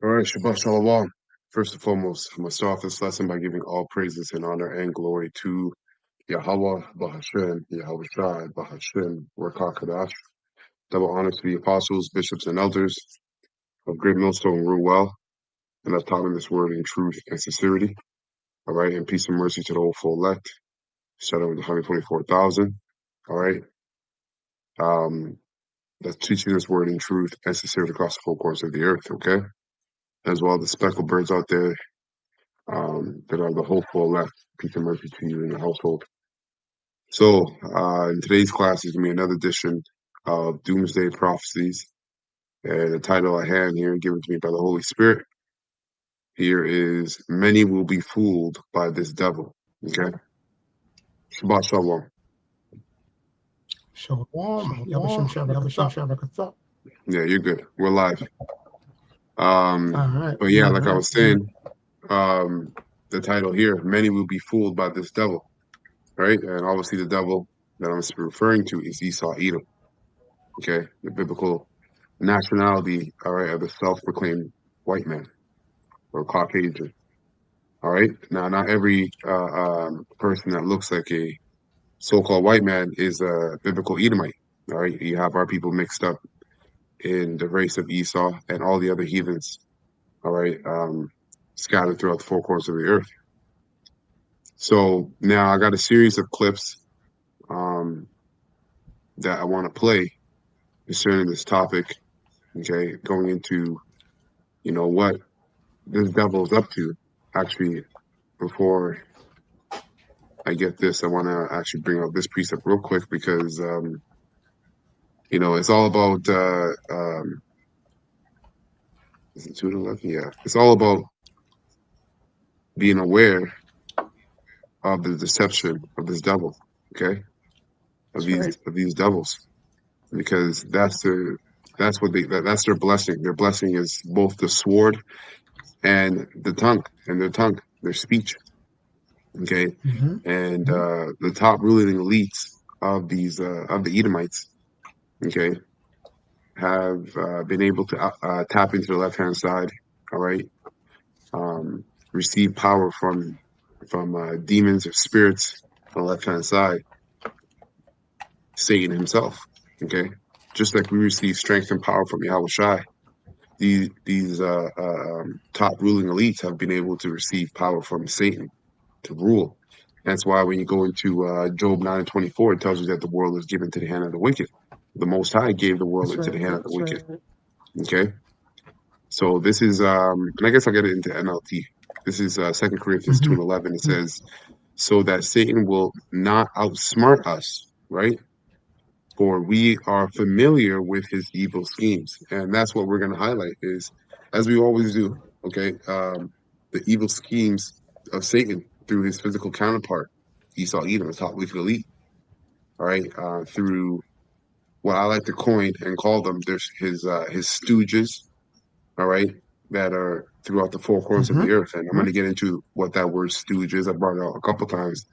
All right, Shabbat Shalom. First and foremost, I'm going to start off this lesson by giving all praises and honor and glory to Yahweh, Bahashem, Yahweh Shai, Bahashem, Rakakadash. Double honor to the apostles, bishops, and elders of Great Millstone Rule Well, and have taught me this word in truth and sincerity. All right, and peace and mercy to the whole full elect. Shout out to the 124,000. All right. That's teaching this word in truth and sincerity across the full course of the earth, okay? As well as the speckled birds out there that are the hopeful elect. Peace and mercy to you in the household. So, in today's class is going to be another edition of Doomsday Prophecies. And the title I have here, given to me by the Holy Spirit, here is Many Will Be Fooled by This Devil. Okay? Shabbat Shalom. Shalom. Yabashim. Yeah, you're good. We're live. All right. But yeah, like I was saying, the title here, Many Will Be Fooled by This Devil. Right? And obviously the devil that I'm referring to is Esau Edom. Okay? The biblical nationality, all right, of the self-proclaimed white man or Caucasian. All right. Now, not every person that looks like a so-called white man is a biblical Edomite. All right. You have our people mixed up in the race of Esau and all the other heathens. All right. Scattered throughout the four corners of the earth. So now I got a series of clips that I want to play concerning this topic. Okay, going into what this devil is up to. Actually, before I get this, I want to actually bring out this precept real quick because, it's all about, is it 2-11? Yeah. It's all about being aware of the deception of this devil, okay? Of these devils. Because that's their blessing. Their blessing is both the sword and their tongue, their speech. Okay. And the top ruling elites of these of the Edomites, okay, have been able to tap into the left-hand side, all right, receive power from demons or spirits on the left-hand side, Satan himself, okay, just like we receive strength and power from Yahweh Shai. These top ruling elites have been able to receive power from Satan to rule. That's why when you go into Job 9:24, it tells you that the world is given to the hand of the wicked. The Most High gave the world into the hand of the wicked. Okay? So this is, and I guess I'll get it into NLT. This is 2 Corinthians 2:11. It says, so that Satan will not outsmart us, right? For we are familiar with his evil schemes. And that's what we're going to highlight is, as we always do, okay, the evil schemes of Satan through his physical counterpart, Esau Edom, the top wicked elite, all right, through what I like to coin and call them, there's his stooges, all right, that are throughout the four corners of the earth. And I'm going to get into what that word stooge is. I brought it out a couple times.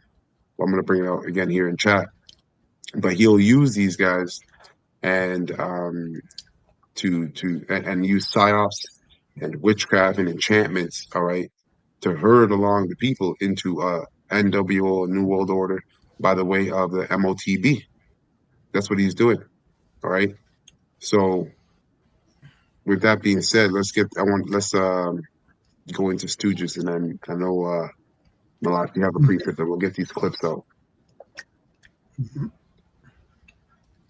Well, I'm going to bring it out again here in chat. But he'll use these guys and to use psyops and witchcraft and enchantments, all right, to herd along the people into NWO, New World Order, by the way of the MOTB. That's what he's doing, all right. So, with that being said, let's go into stooges, and then I know Malak, you have a precept that we'll get these clips out.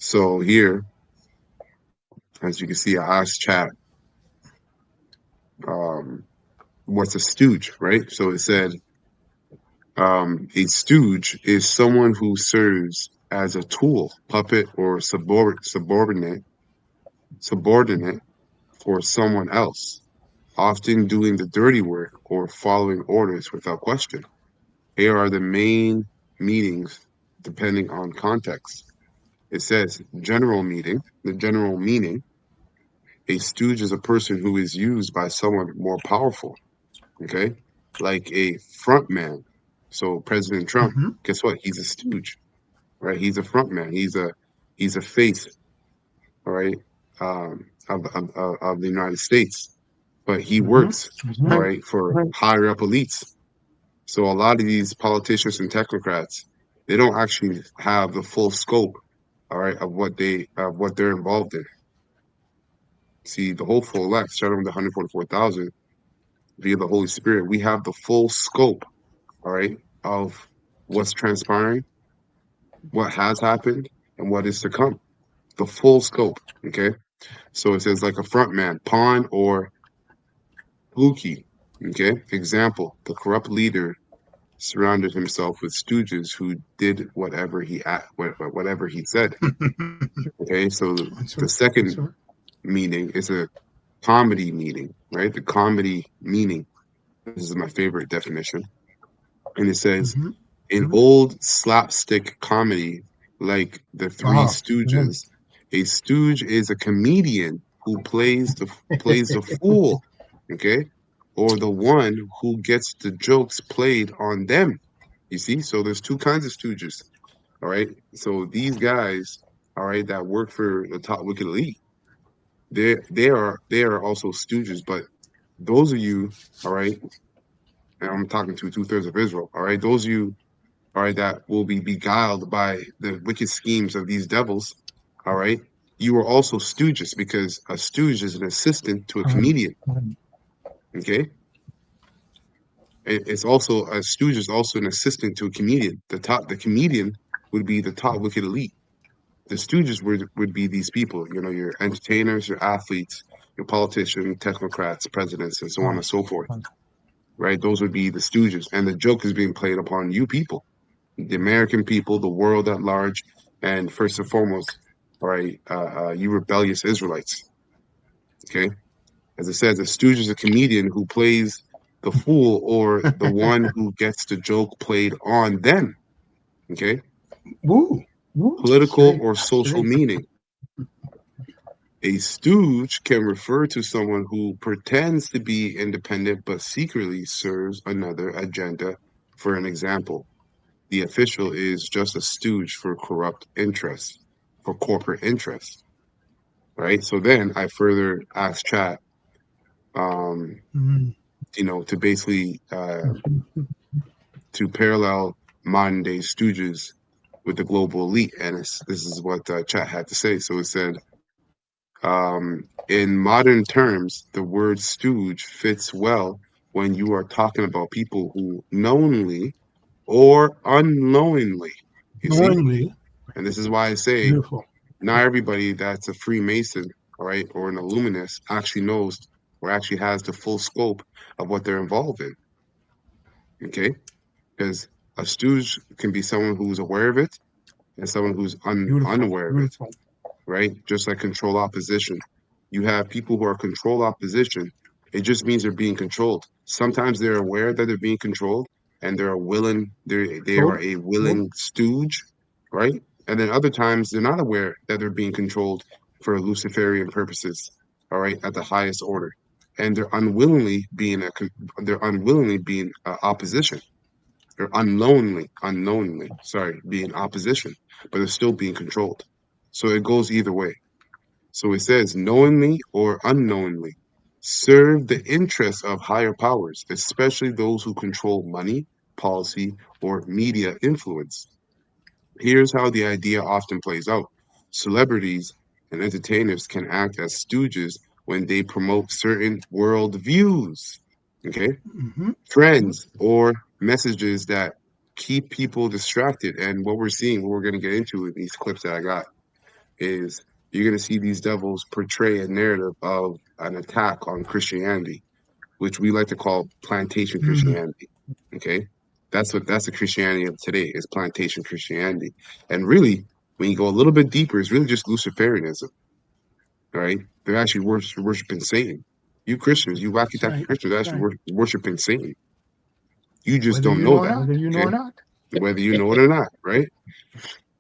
So here, as you can see, I asked chat, what's a stooge, right? So it said, a stooge is someone who serves as a tool, puppet, or subordinate for someone else, often doing the dirty work or following orders without question. Here are the main meanings depending on context. It says the general meaning, a stooge is a person who is used by someone more powerful, okay? Like a front man. So President Trump, guess what? He's a stooge, right? He's a front man. He's a face, all right, of the United States. but he works, Mhm. all right, for Right. higher up elites. So a lot of these politicians and technocrats, they don't actually have the full scope, all right, of what they're involved in. See, the hopeful elect, shout out to the 144,000 via the Holy Spirit, we have the full scope, all right, of what's transpiring, what has happened, and what is to come. The full scope. Okay. So it says like a front man, pawn or fluky. Okay. Example, the corrupt leader surrounded himself with stooges who did whatever he said. Okay. So the second meaning is a comedy meaning, right? The comedy meaning. This is my favorite definition. And it says Mhm. in old slapstick comedy like The Three Wow. Stooges, a stooge is a comedian who plays the fool, okay, or the one who gets the jokes played on them. You see, so there's two kinds of stooges. All right, so these guys, all right, that work for the top wicked elite, they are also stooges. But those of you, all right, and I'm talking to 2/3 of Israel, all right, those of you, all right, that will be beguiled by the wicked schemes of these devils, all right, you are also stooges because a stooge is an assistant to a comedian, okay? It's also a stooge is also an assistant to a comedian. The comedian would be the top wicked elite. The stooges would be these people, you know, your entertainers, your athletes, your politicians, technocrats, presidents, and so on and so forth, right? Those would be the stooges, and the joke is being played upon you people, the American people, the world at large, and first and foremost, all right, you rebellious Israelites. Okay, as it says, a stooge is a comedian who plays the fool or the one who gets the joke played on them. Okay, Woo. Woo. political Straight. or social Straight. meaning. A stooge can refer to someone who pretends to be independent but secretly serves another agenda. For an example, the official is just a stooge for corrupt interests, for corporate interests, right? So then I further asked chat, um, Mhm. you know, to basically to parallel modern day stooges with the global elite, and this is what chat had to say. So it said, in modern terms, the word stooge fits well when you are talking about people who knowingly or unknowingly, you see, Knowingly, and this is why I say beautiful. not everybody that's a Freemason, all right, or an Illuminist actually knows or actually has the full scope of what they're involved in. Okay, because a stooge can be someone who's aware of it and someone who's Beautiful. unaware of it, Beautiful. right? Just like control opposition. You have people who are control opposition. It just means they're being controlled. Sometimes they're aware that they're being controlled and they are Told. a Told. willing stooge, right? And then other times they're not aware that they're being controlled for Luciferian purposes, all right, at the highest order. And they're unwillingly being opposition. They're unknowingly, sorry, being opposition, but they're still being controlled. So it goes either way. So it says knowingly or unknowingly serve the interests of higher powers, especially those who control money, policy, or media influence. Here's how the idea often plays out. Celebrities and entertainers can act as stooges when they promote certain world views, okay? Mm-hmm. Trends or messages that keep people distracted. And what we're seeing, what we're going to get into in these clips that I got, is you're going to see these devils portray a narrative of an attack on Christianity, which we like to call plantation Mm-hmm. Christianity. Okay, that's the Christianity of today is plantation Christianity, and really, when you go a little bit deeper, it's really just Luciferianism. Right? They're actually worshiping Satan. You Christians, you wacky That's tacky right. Christians, are actually worshiping Satan. You just Whether don't you know know or that. not. Whether you know Okay, or not. whether you know it or not, right?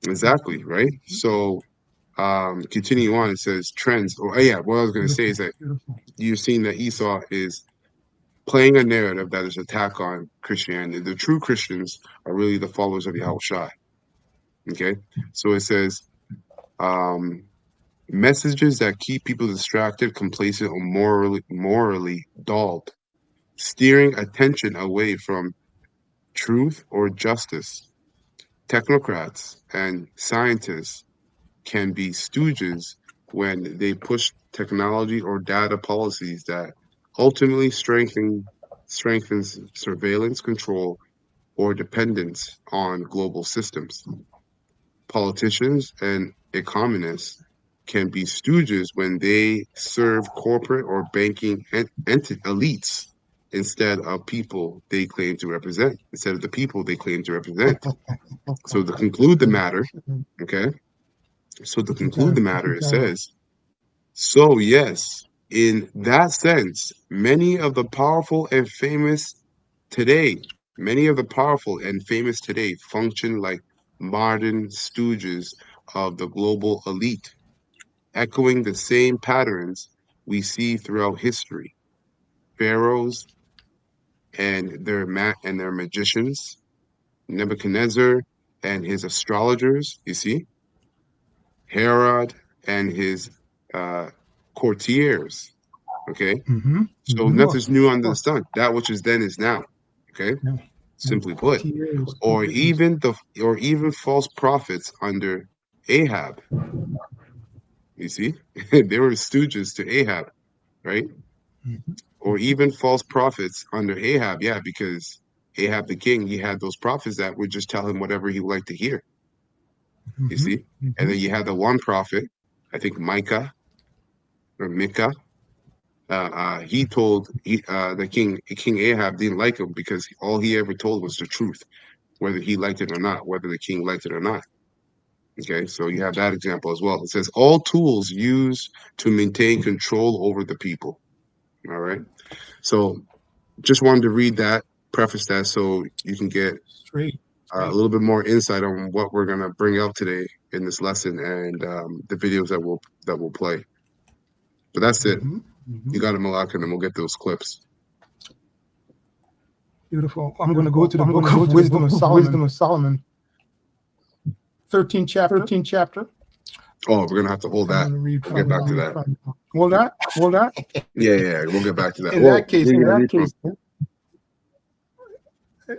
Exactly, right? So continue on, it says trends, or yeah, what I was going to say Beautiful. is that Beautiful. you've seen that Esau is playing a narrative that is an attack on Christianity. The true Christians are really the followers of Yahweh Shai. Okay, so it says, um, Messages that keep people distracted, complacent, or morally dulled, steering attention away from truth or justice. Technocrats and scientists can be stooges when they push technology or data policies that ultimately strengthens surveillance control or dependence on global systems. Politicians and economists can be stooges when they serve corporate or banking elites instead of people they claim to represent, instead of the people they claim to represent. So to conclude the matter, okay? So to conclude the matter, it says, so yes, in that sense, many of the powerful and famous today function like modern stooges of the global elite, echoing the same patterns we see throughout history. Pharaohs and their magicians, Nebuchadnezzar and his astrologers, you see, Herod and his courtiers. Okay, so nothing's new under the sun. That which is then is now. Okay, simply put, or even false prophets under Ahab. You see, they were stooges to Ahab, right? Or even false prophets under Ahab. Yeah, because Ahab the king, he had those prophets that would just tell him whatever he would like to hear. You see, and then you had the one prophet, I think Micah or Micah. He told the King Ahab didn't like him because all he ever told was the truth, whether he liked it or not, whether the king liked it or not. Okay, so you have that example as well. It says all tools used to maintain control over the people. All right, so just wanted to read that, preface that, so you can get a little bit more insight on what we're gonna bring up today in this lesson and the videos that we'll play. But that's it. You got it, Malak, and then we'll get those clips. Beautiful. I'm going to go to the book of Wisdom of Solomon. 13th chapter. Oh, we're gonna have to hold that. We'll get back to that. Hold that. Yeah, we'll get back to that. In that case,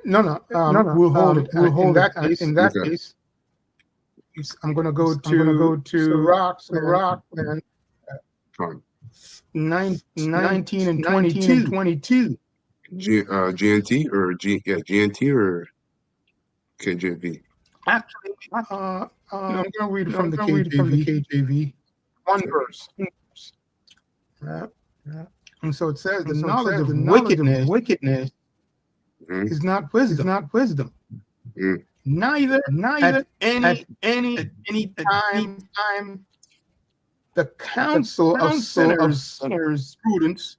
no. We'll hold it. In that case, I'm gonna go to Sirach and 19 and 22. GNT or GNT or KJV. Actually, I'm going to read it from the KJV. One verse. And so it says, the knowledge of wickedness is not wisdom. Neither at any time the counsel of sinners prudence.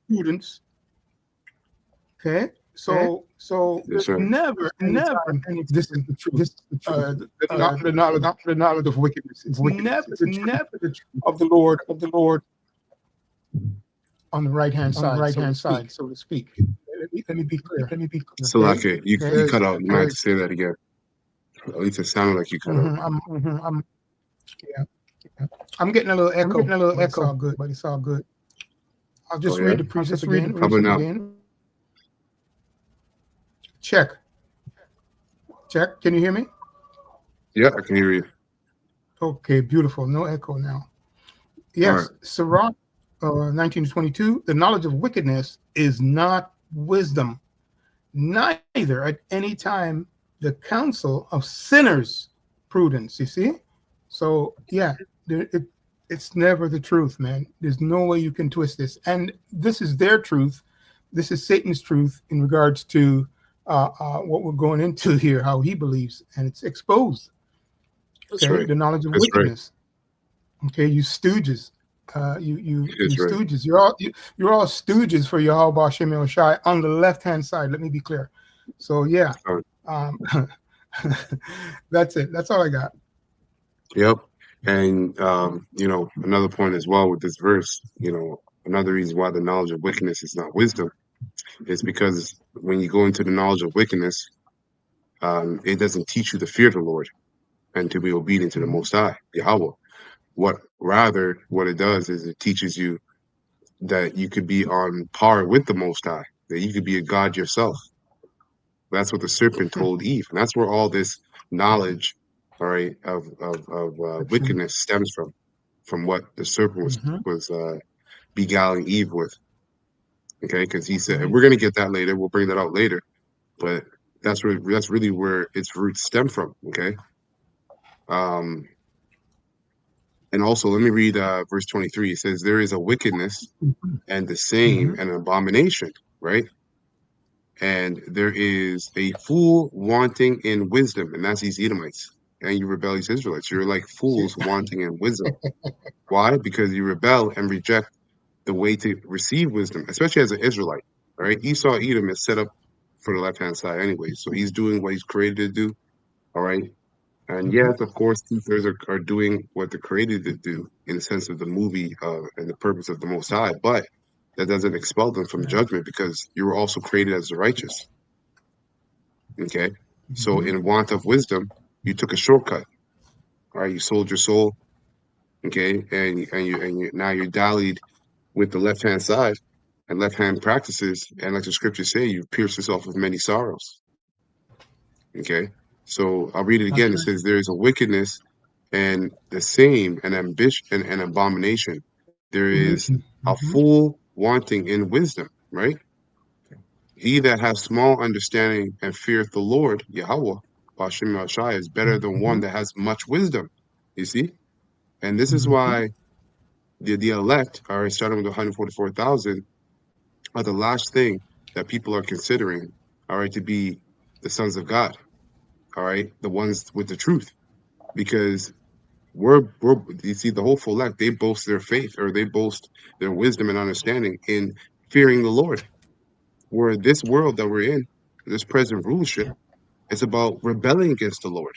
Okay. So right. never. This is the truth. The knowledge of wickedness. It's never the truth of the Lord on the right hand side, so to speak. Let me be clear. Salake, you cut out. You might have to say that again. At least it sounded like you cut out. I'm getting a little echo. It's all good, but it's all good. I'll just read the precept again. How about now? Check. Can you hear me? Yeah, I can hear you. Okay, beautiful. No echo now. Yes, right. Sirach 19:22. The knowledge of wickedness is not wisdom, neither at any time the counsel of sinners prudence. You see? So yeah, it's never the truth, man. There's no way you can twist this. And this is their truth. This is Satan's truth in regards to what we're going into here, how he believes, and it's exposed. Okay, right. The knowledge of wickedness. Right. Okay, you stooges, you stooges. You're all stooges for Yahweh Hashem Shai on the left hand side. Let me be clear. So yeah, that's it. That's all I got. Yep, and another point as well with this verse. Another reason why the knowledge of wickedness is not wisdom is because when you go into the knowledge of wickedness, it doesn't teach you to fear the Lord and to be obedient to the Most High, Yahweh. what it does is it teaches you that you could be on par with the Most High, that you could be a God yourself. That's what the serpent told Eve, and that's where all this knowledge, all right, of wickedness stems from what the serpent was beguiling Eve with. Okay, because he said, and we're going to get that later. We'll bring that out later, but that's really where its roots stem from. Okay, and also let me read verse 23. It says, "There is a wickedness, and the same an abomination, right? And there is a fool wanting in wisdom," and that's these Edomites and you rebellious Israelites. You're like fools wanting in wisdom. Why? Because you rebel and reject the way to receive wisdom, especially as an Israelite. All right, Esau Edom is set up for the left-hand side anyway, so he's doing what he's created to do. All right, and yes, of course, two-thirds are doing what they're created to do in the sense of the movie and the purpose of the Most High, but that doesn't expel them from judgment because you were also created as the righteous. Okay, so in want of wisdom, you took a shortcut. All right, you sold your soul. Okay, and now you're dallied with the left-hand side and left-hand practices, and like the scriptures say, you pierced yourself with many sorrows. Okay, so I'll read it again. It says, "There is a wickedness and the same an ambition and an abomination. There is a fool wanting in wisdom," right? "He that has small understanding and feareth the Lord, Yahweh, Bashem Yahshai, is better than one that has much wisdom." You see? And this is why the elect, all right, starting with 144,000, are the last thing that people are considering, all right, to be the sons of God, all right, the ones with the truth, because we're you see, the whole elect, they boast their faith, or they boast their wisdom and understanding in fearing the Lord. Where this world that we're in, this present rulership, it's about rebelling against the Lord.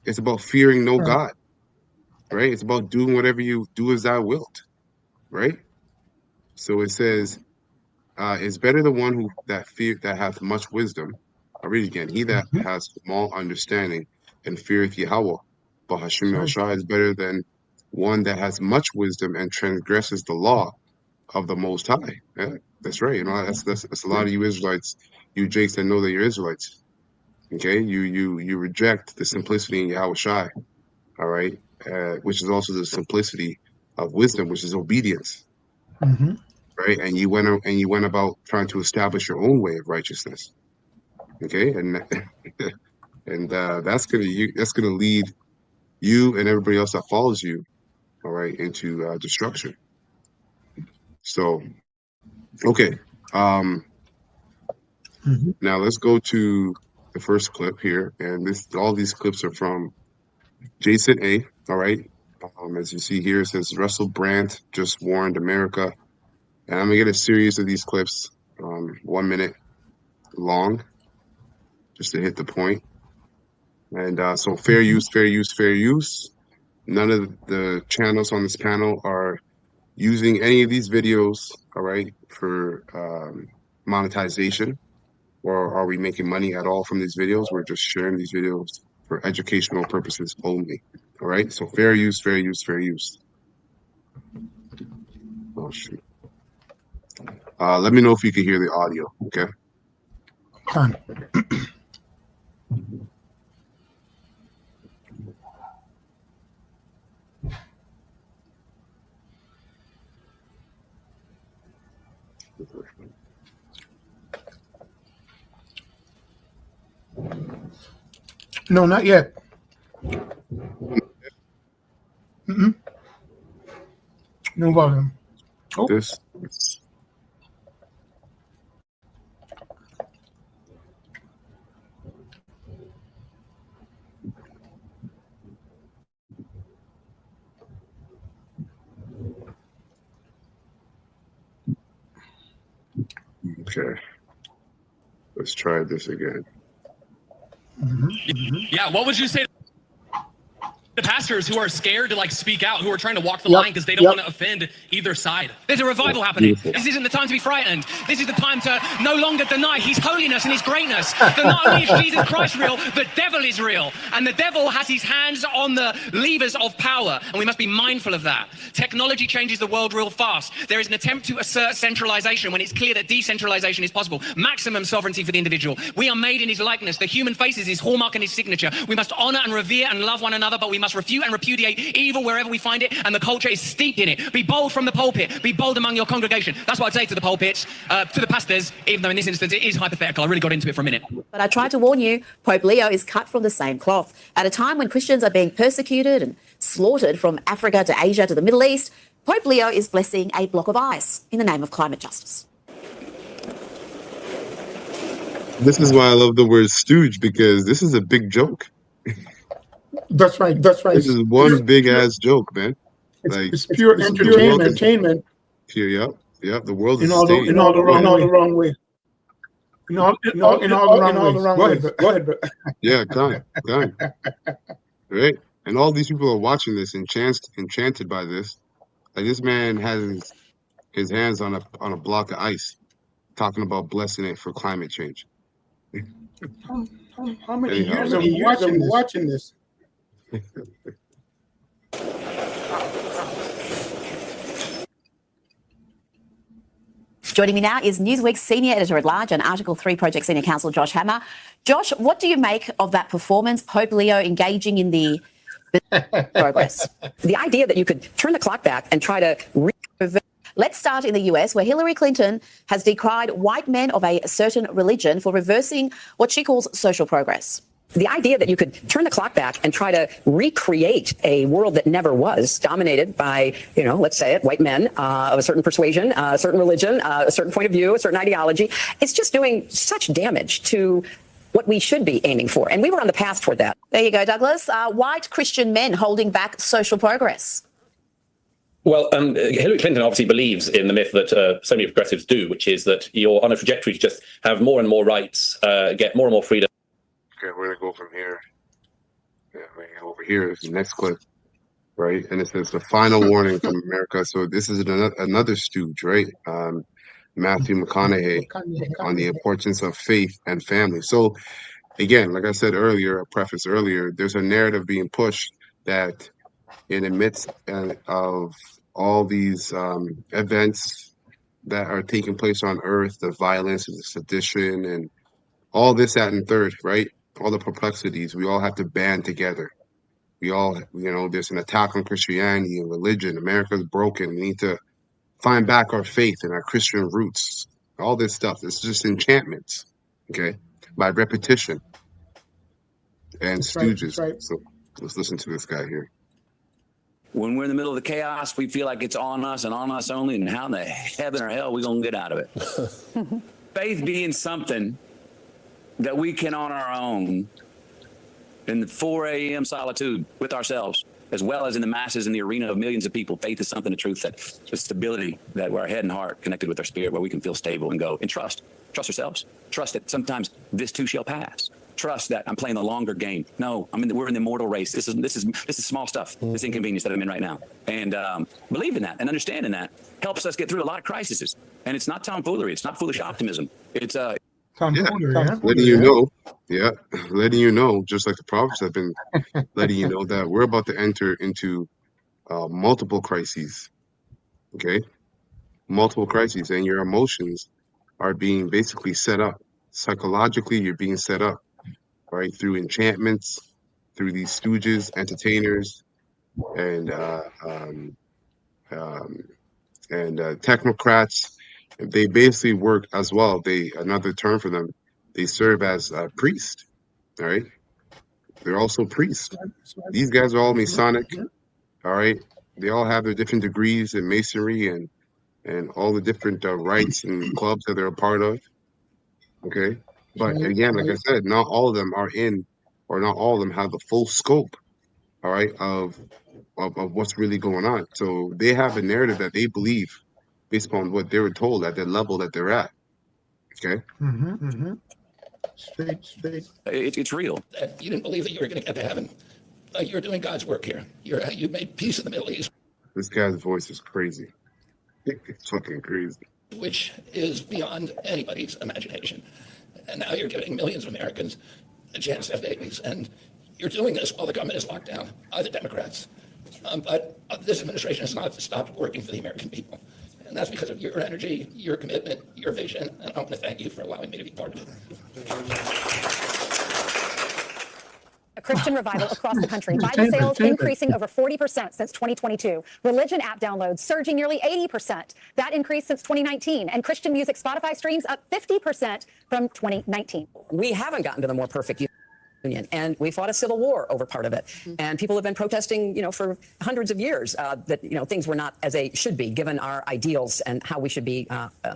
It's about fearing no God, right? It's about doing whatever you do as thou wilt, right? So it says, "It's better the one that hath much wisdom." I'll read it again. "He that has small understanding and feareth Yahweh, but Hashem Yahshua, is better than one that has much wisdom and transgresses the law of the Most High." Yeah, that's right. You know, that's a lot of you Israelites, you Jakes that know that you're Israelites. Okay, you reject the simplicity in Yahweh Shai, all right, which is also the simplicity of wisdom, which is obedience. Right, and you went about trying to establish your own way of righteousness. Okay, and that's gonna lead you and everybody else that follows you, all right, into destruction. So, okay, now let's go to the first clip here, and all these clips are from Jason A. All right, as you see here, it says Russell Brand just warned America, and I'm gonna get a series of these clips, 1 minute long, just to hit the point. And so fair use, fair use, fair use. None of the channels on this panel are using any of these videos, all right, for monetization, or are we making money at all from these videos? We're just sharing these videos for educational purposes only, all right? So fair use, fair use, fair use. Oh, shoot. Let me know if you can hear the audio, okay? Fine. No, not yet. No volume. Oh. This. Okay. Let's try this again. Yeah, what would you say to pastors who are scared to like speak out, who are trying to walk the line because they don't want to offend either side. There's a revival happening. This isn't the time to be frightened. This is the time to no longer deny his holiness and his greatness. That not only is Jesus Christ real, the devil is real. And the devil has his hands on the levers of power. And we must be mindful of that. Technology changes the world real fast. There is an attempt to assert centralization when it's clear that decentralization is possible. Maximum sovereignty for the individual. We are made in his likeness. The human face is his hallmark and his signature. We must honor and revere and love one another, but we must refute and repudiate evil wherever we find it, and the culture is steeped in it. Be bold from the pulpit. Be bold among your congregation. That's what I'd say to the pulpits, to the pastors, even though in this instance it is hypothetical. I really got into it for a minute. But I tried to warn you, Pope Leo is cut from the same cloth. At a time when Christians are being persecuted and slaughtered from Africa to Asia to the Middle East, Pope Leo is blessing a block of ice in the name of climate justice. This is why I love the word stooge, because this is a big joke. That's right. That's right. This is one big ass joke, man. Like It's pure entertainment. Pure, yep. The world is in all the wrong way. In all the wrong ways. Go ahead. Yeah, kind. Right? And all these people are watching this, enchanted by this. Like, this man has his hands on a block of ice, talking about blessing it for climate change. How many years are we watching this? Joining me now is Newsweek's senior editor-at-large and Article 3 Project Senior Counsel Josh Hammer. Josh, what do you make of that performance, Pope Leo engaging in the progress? The idea that you could turn the clock back and try to Let's start in the US, where Hillary Clinton has decried white men of a certain religion for reversing what she calls social progress. The idea that you could turn the clock back and try to recreate a world that never was, dominated by, let's say it, white men of a certain persuasion, a certain religion, a certain point of view, a certain ideology, it's just doing such damage to what we should be aiming for. And we were on the path toward that. There you go, Douglas. White Christian men holding back social progress. Well, Hillary Clinton obviously believes in the myth that so many progressives do, which is that you're on a trajectory to just have more and more rights, get more and more freedom. Okay, we're going to go from here. Yeah, we're going to go over here. Is the next clip, right? And it says the final warning from America. So this is another stooge, right? Matthew McConaughey on the importance of faith and family. So again, like I said earlier, I prefaced earlier, there's a narrative being pushed that in the midst of all these events that are taking place on earth, the violence and the sedition and all this, that, and third, right? All the perplexities, we all have to band together. We all, there's an attack on Christianity and religion. America's broken. We need to find back our faith and our Christian roots. All this stuff. It's just enchantments, okay? By repetition and stooges. Right. So let's listen to this guy here. When we're in the middle of the chaos, we feel like it's on us and on us only, and how in the heaven or hell are we going to get out of it? Faith being something that we can on our own in the 4 a.m. solitude with ourselves, as well as in the masses in the arena of millions of people. Faith is something, the truth, that the stability that we're our head and heart connected with our spirit, where we can feel stable and go and trust ourselves. Trust that sometimes this too shall pass. Trust that I'm playing the longer game. No, we're in the immortal race. This is small stuff. This inconvenience that I'm in right now, and believe in that and understanding that helps us get through a lot of crises. And it's not tomfoolery. It's not foolish optimism. It's letting you know, letting you know, just like the prophets have been letting you know, that we're about to enter into multiple crises. Okay, multiple crises, and your emotions are being basically set up psychologically. You're being set up, right, through enchantments, through these stooges, entertainers, and technocrats. They basically work as well. Another term for them, they serve as priests, all right? They're also priests. These guys are all Masonic, all right? They all have their different degrees in Masonry and all the different rites and clubs that they're a part of, okay? But again, like I said, not all of them are in, or not all of them have the full scope, all right, of what's really going on. So they have a narrative that they believe based upon what they were told at the level that they're at. Okay. Straight. It's real. You didn't believe that you were going to get to heaven. You're doing God's work here. You made peace in the Middle East. This guy's voice is crazy. It's fucking crazy. Which is beyond anybody's imagination. And now you're giving millions of Americans a chance to have babies. And you're doing this while the government is locked down by the Democrats. But this administration has not stopped working for the American people. And that's because of your energy, your commitment, your vision. And I want to thank you for allowing me to be part of it. A Christian revival across the country. Bible sales increasing over 40% since 2022. Religion app downloads surging nearly 80%. That increase since 2019. And Christian music Spotify streams up 50% from 2019. We haven't gotten to the more perfect union, and we fought a civil war over part of it. And people have been protesting, for hundreds of years that things were not as they should be, given our ideals and how we should be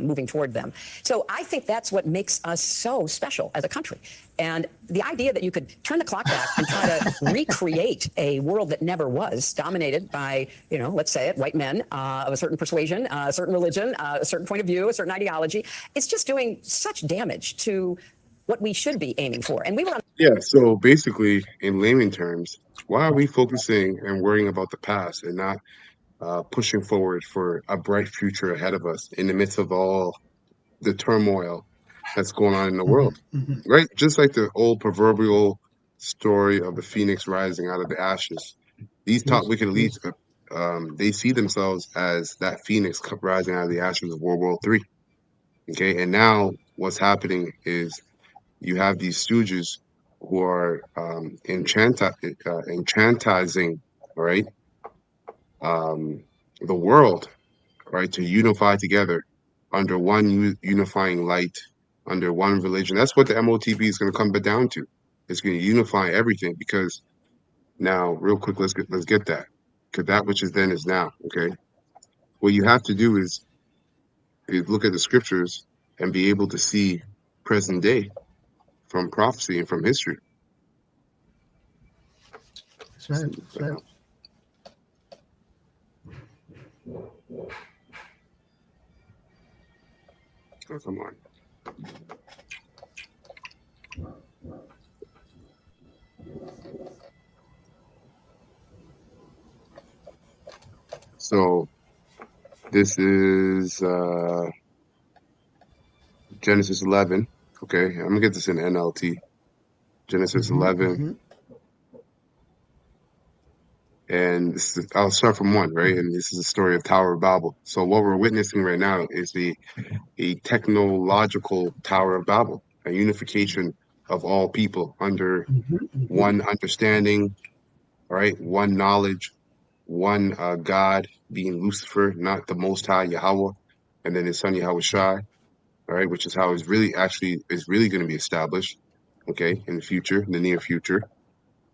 moving toward them. So I think that's what makes us so special as a country. And the idea that you could turn the clock back and try to recreate a world that never was, dominated by, let's say it, white men of a certain persuasion, a certain religion, a certain point of view, a certain ideology, it's just doing such damage to what we should be aiming for. And we were on. Yeah, so basically, in layman terms, why are we focusing and worrying about the past and not pushing forward for a bright future ahead of us in the midst of all the turmoil that's going on in the world, right? Just like the old proverbial story of the phoenix rising out of the ashes. These top wicked elites, they see themselves as that phoenix rising out of the ashes of World War III. Okay, and now what's happening is you have these stooges who are enchantizing, right, the world, right, to unify together under one unifying light, under one religion. That's what the MOTB is going to come down to. It's going to unify everything, because now, real quick, let's get that, because that which is then is now. Okay, what you have to do is look at the scriptures and be able to see present day from prophecy and from history. That's right. That's right. Oh, come on. So this is Genesis 11. Okay, I'm gonna get this in NLT. Genesis 11. And this is, I'll start from 1, right? And this is the story of Tower of Babel. So what we're witnessing right now is a technological Tower of Babel, a unification of all people under one understanding, all right? One knowledge, one God, being Lucifer, not the Most High Yahweh, and then his son Yahushua, all right, which is how it's really going to be established, okay, in the near future.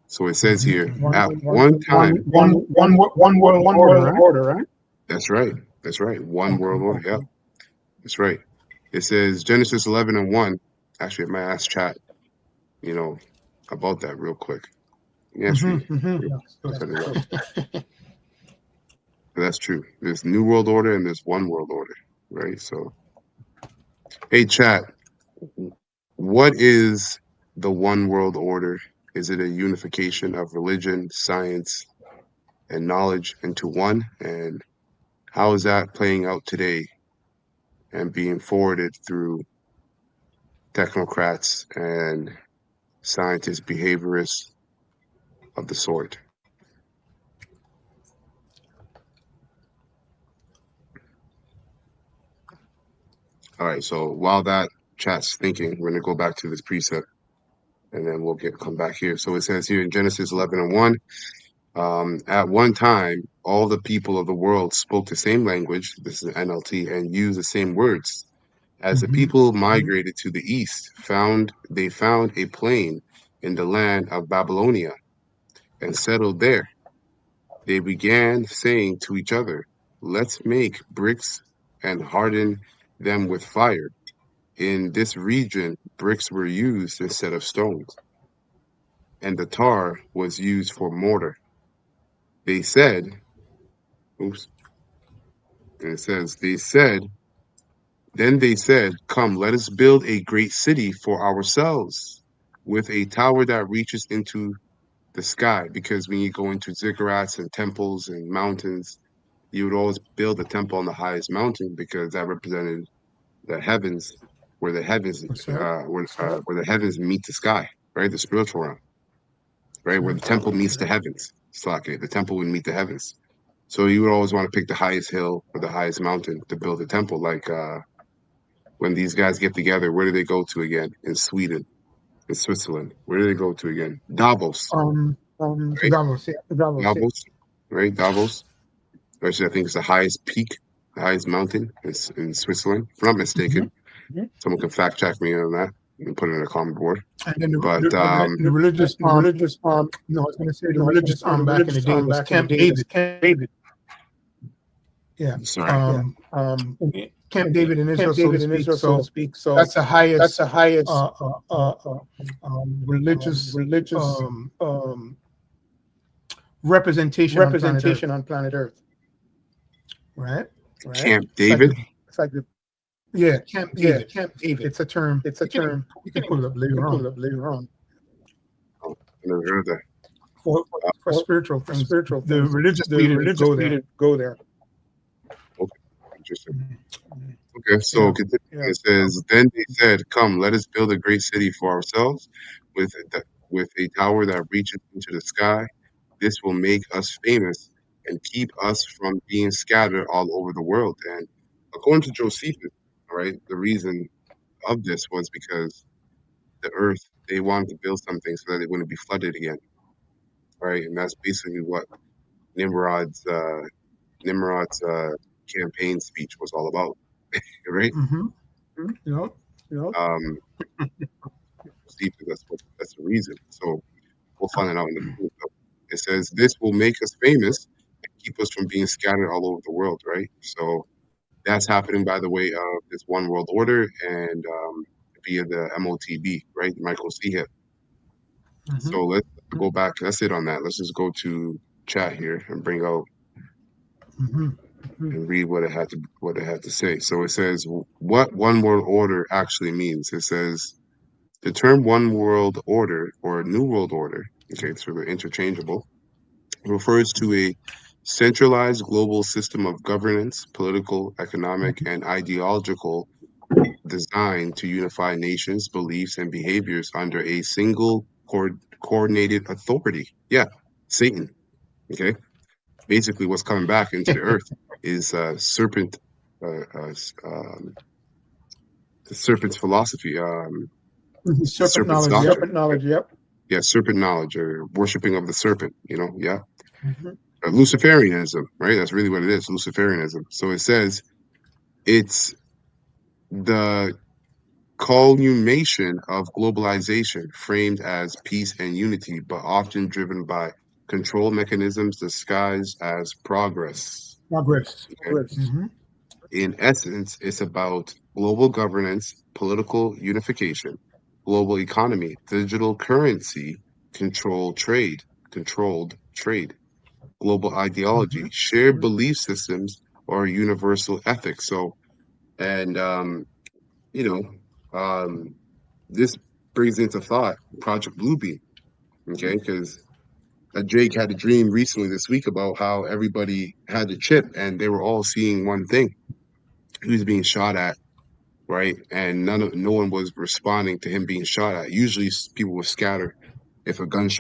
So it says here, at one time, one world order, right? That's right. That's right. One world order. Yeah, that's right. It says Genesis 11:1. Actually, I might ask chat, about that real quick. Yeah, that's true. There's New World Order and there's One World Order, right? So, hey, chat, what is the One World Order? Is it a unification of religion, science, and knowledge into one? And how is that playing out today and being forwarded through technocrats and scientists, behaviorists of the sort? All right, so while that chat's thinking, we're going to go back to this precept, and then we'll come back here. So it says here in Genesis 11:1, at one time, all the people of the world spoke the same language, this is NLT, and used the same words. As the people migrated to the east, they found a plain in the land of Babylonia and settled there. They began saying to each other, let's make bricks and harden them with fire. In this region, bricks were used instead of stones, and the tar was used for mortar. They said, then they said, come, let us build a great city for ourselves, with a tower that reaches into the sky, because when you go into ziggurats and temples and mountains, you would always build a temple on the highest mountain because that represented the heavens, where the heavens where the heavens meet the sky, right? The spiritual realm, right? Where the temple meets the heavens. Slake, the temple would meet the heavens. So you would always want to pick the highest hill or the highest mountain to build a temple. Like when these guys get together, where do they go to again? In Sweden, in Switzerland. Where do they go to again? Davos. Right? Davos, yeah, Davos, right? Davos. Actually, I think it's the highest peak, the highest mountain in Switzerland, if I'm not mistaken. Someone can fact check me on that. You can put it in a comment board. And then The religious no, I was going to say the religious arm back in the day was Camp David. Yeah. Sorry. Camp David in Israel, so to speak. So that's the highest. Religious representation on planet Earth. Right. Camp David. It's like the Camp David. Camp David. It's a term. You can pull it up later on. Oh, I never heard that. For spiritual things. The religious leaders go there. Okay, interesting. Okay, so continuing, it says, then they said, come, let us build a great city for ourselves with a tower that reaches into the sky. This will make us famous and keep us from being scattered all over the world. And according to Josephus, right, the reason of this was because the earth, they wanted to build something so that it wouldn't be flooded again, right? And that's basically what Nimrod's campaign speech was all about, right? Josephus, that's the reason. So we'll find it out in the book. It says, this will make us famous and keep us from being scattered all over the world, right? So that's happening by the way of this one world order and via the MOTB, right? Michael C. hit. So let's go back. That's it on that. Let's just go to chat here and bring out and read what it had to say. So it says what one world order actually means. It says the term one world order or new world order, okay, so they're interchangeable, refers to a centralized global system of governance, political, economic, and ideological designed to unify nations, beliefs, and behaviors under a single coordinated authority. Yeah, Satan. Okay. Basically, what's coming back into the earth is the serpent's philosophy. Serpent knowledge. Yep. Yeah, serpent knowledge or worshiping of the serpent. Yeah. Luciferianism, right? That's really what it is, Luciferianism. So it says it's the culmination of globalization framed as peace and unity, but often driven by control mechanisms disguised as progress. Okay? In essence, it's about global governance, political unification, global economy, digital currency, controlled trade, global ideology, shared belief systems, or universal ethics. So, and this brings into thought Project Bluebeam, okay? Because Jake had a dream recently this week about how everybody had a chip and they were all seeing one thing. He was being shot at, right? And no one was responding to him being shot at. Usually people will scatter if a gun's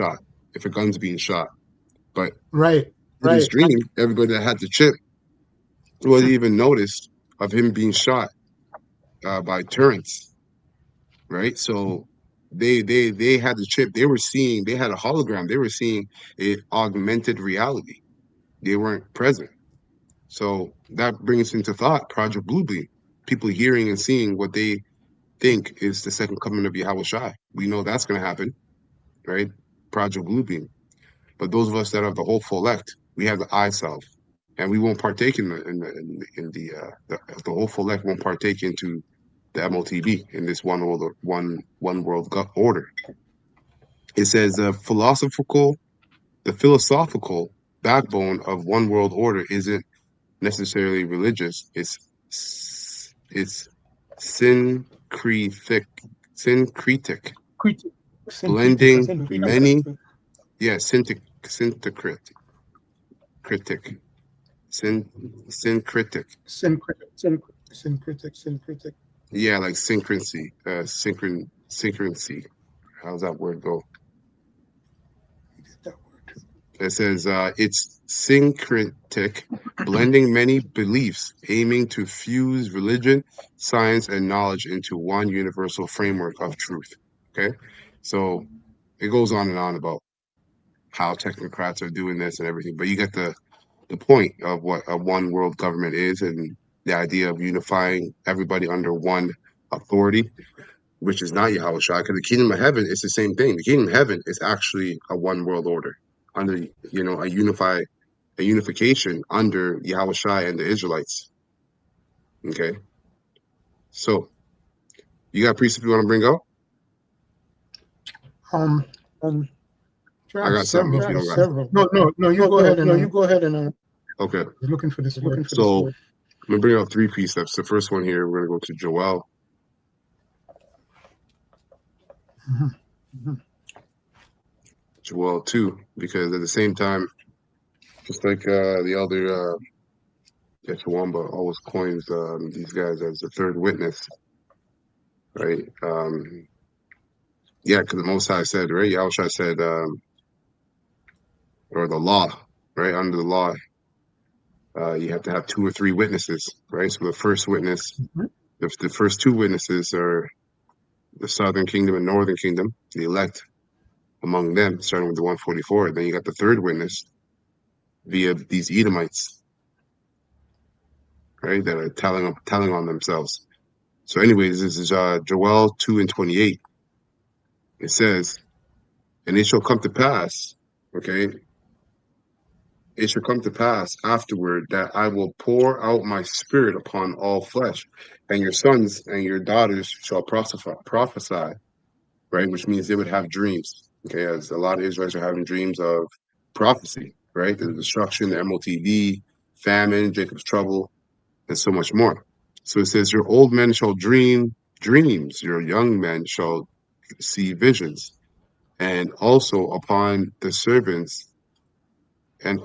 being shot. But in his dream, everybody that had the chip wasn't even noticed of him being shot by turrets, right? So they had the chip. They had a hologram. They were seeing an augmented reality. They weren't present. So that brings into thought Project Bluebeam. People hearing and seeing what they think is the second coming of Yahweh Shai. We know that's going to happen, right? Project Bluebeam. But those of us that have the hopeful elect, we have the I self, and we won't partake in the hopeful elect won't partake into the MOTB in this one world order. It says the philosophical backbone of one world order isn't necessarily religious. It's syncretic, blending many Yeah, syncretic. Syncretic. Syncretic. Yeah, like syncrecy. Syncrecy. How's that word go? That word. It says it's syncretic, blending many beliefs, aiming to fuse religion, science, and knowledge into one universal framework of truth. Okay, so it goes on and on about how technocrats are doing this and everything, but you get the point of what a one world government is and the idea of unifying everybody under one authority, which is not Yahweh Shai, because the kingdom of heaven is the same thing. The kingdom of heaven is actually a one world order under, a unification under Yahweh Shai and the Israelites. Okay. So you got precept you want to bring up? I got several. No, you go ahead and okay. You're looking for this word. So I'm gonna bring up 3 precepts. The first one here, we're gonna go to Joel. Joel 2, because at the same time, just like the elder Yeshawamba always coins these guys as the third witness, right? Yeah, because the Most High said, right? Yahushua said, or the law, right? Under the law, you have to have 2 or 3 witnesses, right? So the first witness, the first 2 witnesses are the Southern Kingdom and Northern Kingdom, the elect among them, starting with the 144. Then you got the third witness via these Edomites, right? That are telling on themselves. So anyways, this is Joel 2:28. It says, and it shall come to pass, okay? It shall come to pass afterward that I will pour out my spirit upon all flesh, and your sons and your daughters shall prophesy, right? Which means they would have dreams, okay? As a lot of Israelites are having dreams of prophecy, right? The destruction, the MOTD, famine, Jacob's trouble, and so much more. So it says, your old men shall dream dreams, your young men shall see visions, and also upon the servants and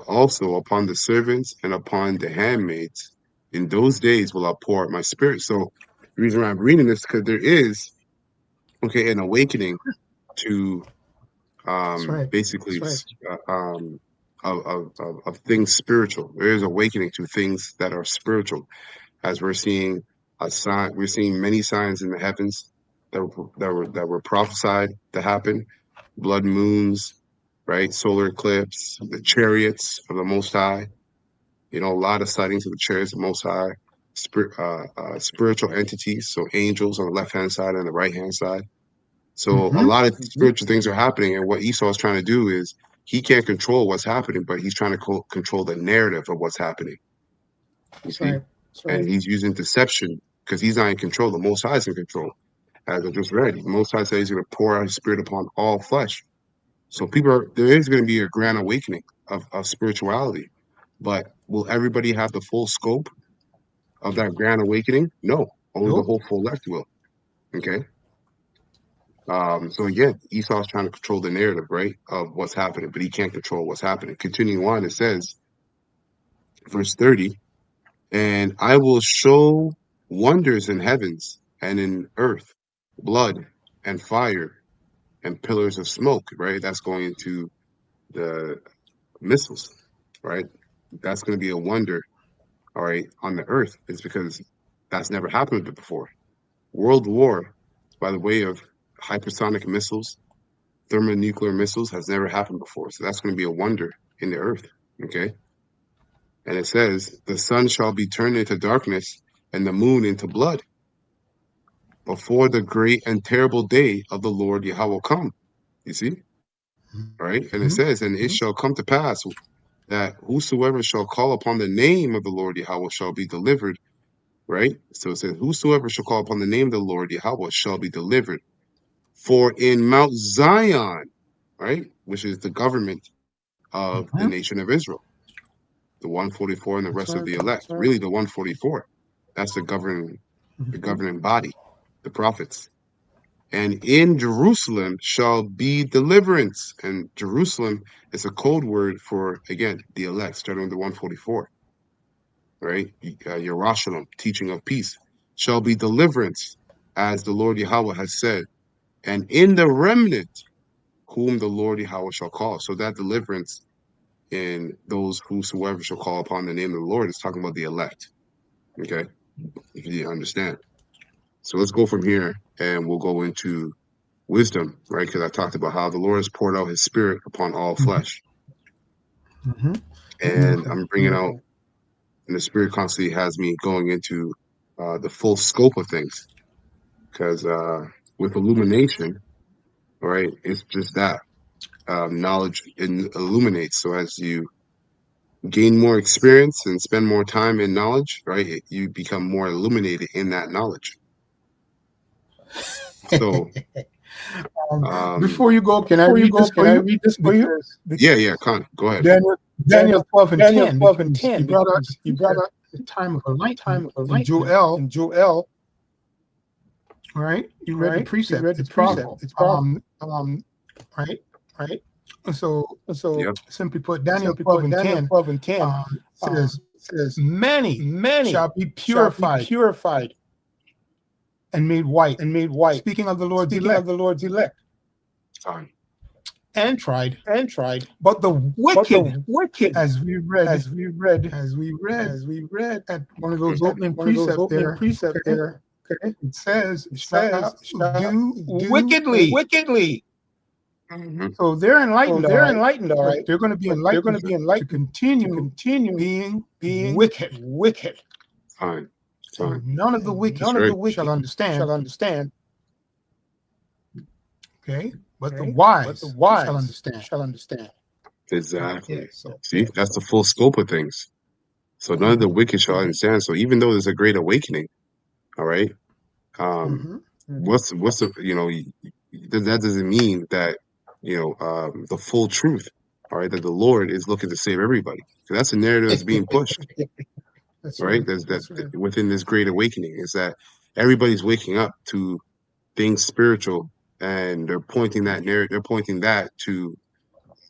upon the handmaids, in those days will I pour out my spirit. So the reason why I'm reading this, because there is, okay, an awakening to basically of things spiritual. There is awakening to things that are spiritual, as we're seeing a sign. We're seeing many signs in the heavens that were prophesied to happen. Blood moons, right? Solar eclipse, the chariots of the Most High. A lot of sightings of the chariots of the Most High. Spiritual entities, so angels on the left-hand side and the right-hand side. So a lot of spiritual things are happening, and what Esau is trying to do is he can't control what's happening, but he's trying to control the narrative of what's happening. You see? And he's using deception because he's not in control. The Most High is in control. As I just read, the Most High says he's going to pour out his spirit upon all flesh. So there is going to be a grand awakening of spirituality, but will everybody have the full scope of that grand awakening? No, only the whole elect will. Okay. So again, Esau's trying to control the narrative, right, of what's happening, but he can't control what's happening. Continuing on, it says, verse 30, and I will show wonders in heavens and in earth, blood and fire and pillars of smoke, right? That's going into the missiles, right? That's going to be a wonder, all right, on the earth. It's because that's never happened before. World war, by the way of hypersonic missiles, thermonuclear missiles, has never happened before. So that's going to be a wonder in the earth, okay? And it says, the sun shall be turned into darkness and the moon into blood before the great and terrible day of the Lord Yahweh will come. You see? Right? And it says, and it shall come to pass that whosoever shall call upon the name of the Lord Yahweh shall be delivered. Right? So it says, whosoever shall call upon the name of the Lord Yahweh shall be delivered. For in Mount Zion, right, which is the government of the nation of Israel, the 144 and the rest of the elect, really the 144, that's the governing body, the prophets. And in Jerusalem shall be deliverance. And Jerusalem is a code word for, again, the elect, starting with the 144, right? Yerushalayim, teaching of peace, shall be deliverance, as the Lord Yahweh has said. And in the remnant, whom the Lord Yahweh shall call. So that deliverance in those whosoever shall call upon the name of the Lord is talking about the elect. Okay? If you understand. So let's go from here and we'll go into wisdom, right? Because I talked about how the Lord has poured out his spirit upon all flesh. Mm-hmm. And I'm bringing out, and the spirit constantly has me going into the full scope of things. Because with illumination, right, it's just that. Knowledge illuminates. So as you gain more experience and spend more time in knowledge, right, you become more illuminated in that knowledge. So before you go, can I read this for you? Yeah, Con, go ahead. Daniel 12 and 10. 12 and 10. You brought up the time of enlightenment. And Joel, right? You read the precept. It's powerful. Right? So Yep. simply put, Daniel 12 and 10 says many shall be purified and made white. Speaking of the Lord's elect. Fine. And tried. But the wicked, as we read at one of those opening precepts there, okay, it says shall do wickedly. Mm-hmm. So they're enlightened. All right. They're going to be enlightened. To continue being wicked. Fine. So none of the wicked shall understand. Okay, but the wise shall understand. Exactly. Yeah, so See, that's the full scope of things. So none of the wicked shall understand. So even though there's a great awakening, all right, what's the, you know, that doesn't mean that, you know, the full truth, all right, that the Lord is looking to save everybody. So that's the narrative that's being pushed. that's right? That's within this great awakening is that everybody's waking up to things spiritual, and they're pointing that narrative. They're pointing that to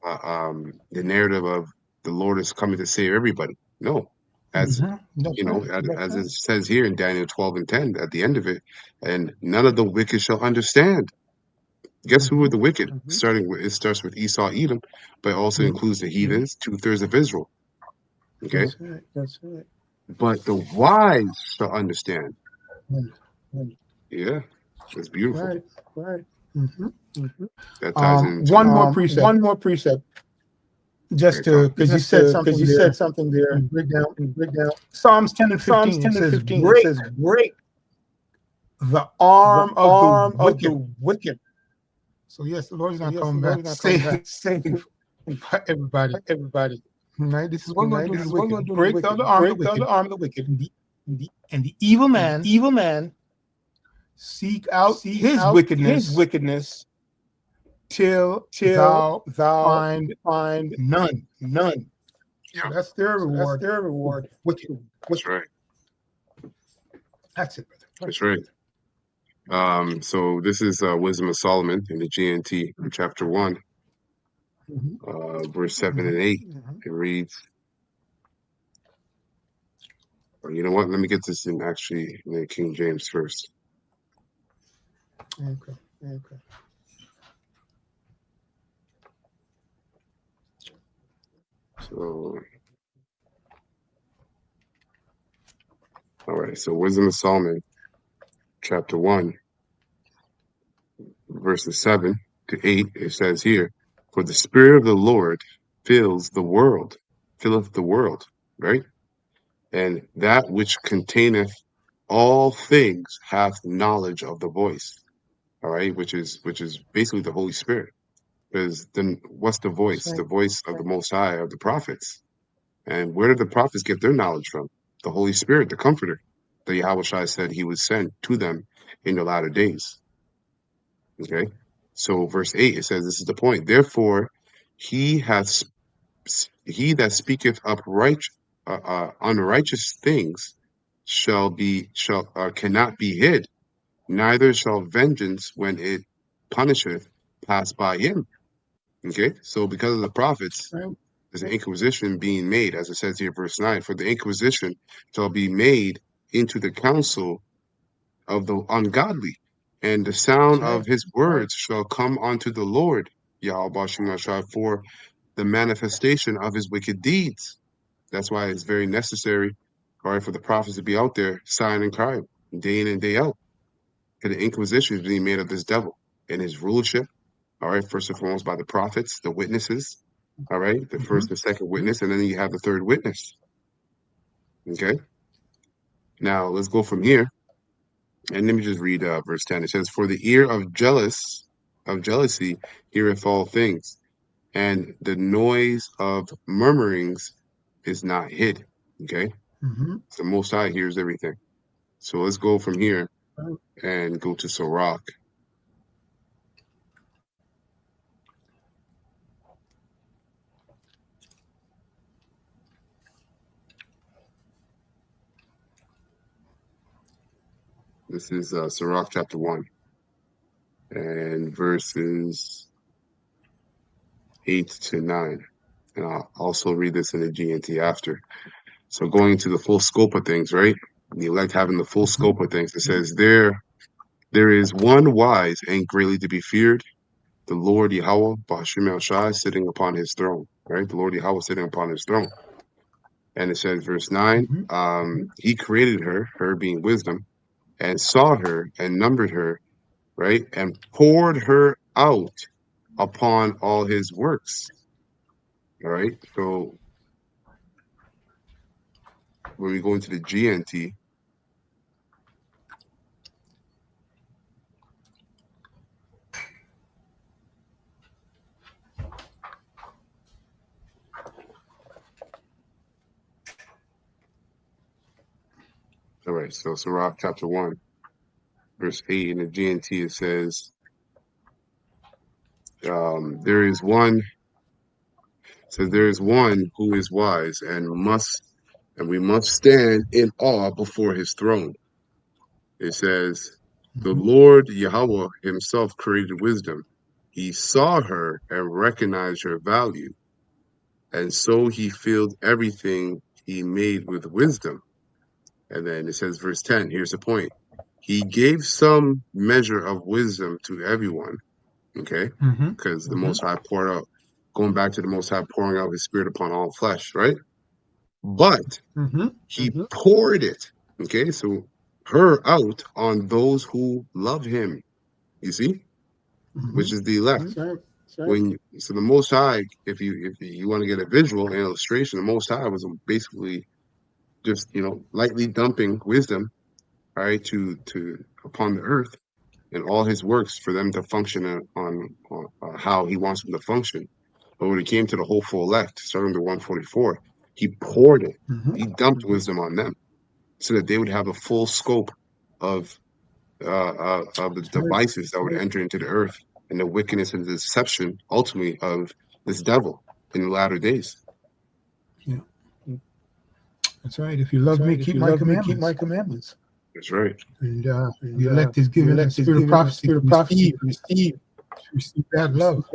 the narrative of the Lord is coming to save everybody. No, as you know, as it says here in Daniel 12 and 10, at the end of it, and none of the wicked shall understand. Guess who are the wicked? It starts with Esau, Edom, but it also includes the heathens, 2/3 of Israel. Okay, that's right. But the wise shall understand. Yeah, that's beautiful. Right. That ties into one more precept. Just to, because you said something there. Break down. Psalms 10 and 15. It says, break the arm of the wicked. So yes, the Lord is not coming back to save everybody. Right? This is what we're doing. Break the arm of the wicked. And the evil man seek out his wickedness till thou find none. Yeah. So that's their reward. Wicked. That's right. That's it, brother. That's right. So this is Wisdom of Solomon in the GNT in chapter 1, verse 7 and 8. It reads, or you know what? Let me get this in the King James first. Okay. So, all right. So Wisdom of Solomon, chapter 1, verses 7 to 8. It says here, "For the Spirit of the Lord filleth the world, right? And that which containeth all things hath knowledge of the voice." All right, which is basically the Holy Spirit. Because then what's the voice? The voice of the Most High, of the prophets. And where did the prophets get their knowledge from? The Holy Spirit, the Comforter, that Yahweh Shai said he would send to them in the latter days. Okay, so verse 8, it says, this is the point. Therefore, he that speaketh unrighteous things cannot be hid, neither shall vengeance, when it punisheth, pass by him. Okay, so because of the prophets, Right. there's an inquisition being made, as it says here, verse 9. For the inquisition shall be made into the council of the ungodly, and the sound of his words shall come unto the Lord, Yahweh Shai, for the manifestation of his wicked deeds. That's why it's very necessary, all right, for the prophets to be out there sighing and crying, day in and day out. Because the inquisition is being made of this devil and his rulership, all right, first and foremost by the prophets, the witnesses, all right, the first and second witness, and then you have the third witness. Okay? Now, let's go from here. And let me just read verse 10. It says, for the ear of jealousy heareth all things, and the noise of murmurings is not hid. Okay? So Most High hears everything. So let's go from here and go to Sirach. This is Sirach chapter 1 and verses 8 to 9. And I'll also read this in the GNT after. So going into the full scope of things, right? The elect having the full scope of things. It says, there is one wise and greatly to be feared, the Lord Yahweh, Ba'ashim el-Shai, sitting upon his throne, right? The Lord Yahweh sitting upon his throne. And it says, verse 9, he created her being wisdom, and saw her and numbered her, right? And poured her out upon all his works. All right. So when we go into the GNT, all right, so Sirach chapter 1, verse 8 in the GNT, it says, there is one who is wise and we must stand in awe before his throne. It says, the Lord Yahweh himself created wisdom. He saw her and recognized her value. And so he filled everything he made with wisdom. And then it says, verse 10, here's the point. He gave some measure of wisdom to everyone. Okay? Because the Most High poured out, going back to the Most High pouring out his spirit upon all flesh, right? But he poured it, okay? So her out on those who love him, you see? Which is the elect. So the Most High, if you want to get a visual, an illustration, the Most High was basically just, lightly dumping wisdom, all right, to upon the earth and all his works for them to function on how he wants them to function. But when it came to the hopeful elect, starting to 144, he poured it. He dumped wisdom on them so that they would have a full scope of the devices that would enter into the earth and the wickedness and the deception, ultimately, of this devil in the latter days. Yeah. That's right. If you love me, keep my commandments. That's right. And the elect is given the spirit of prophecy to receive that love.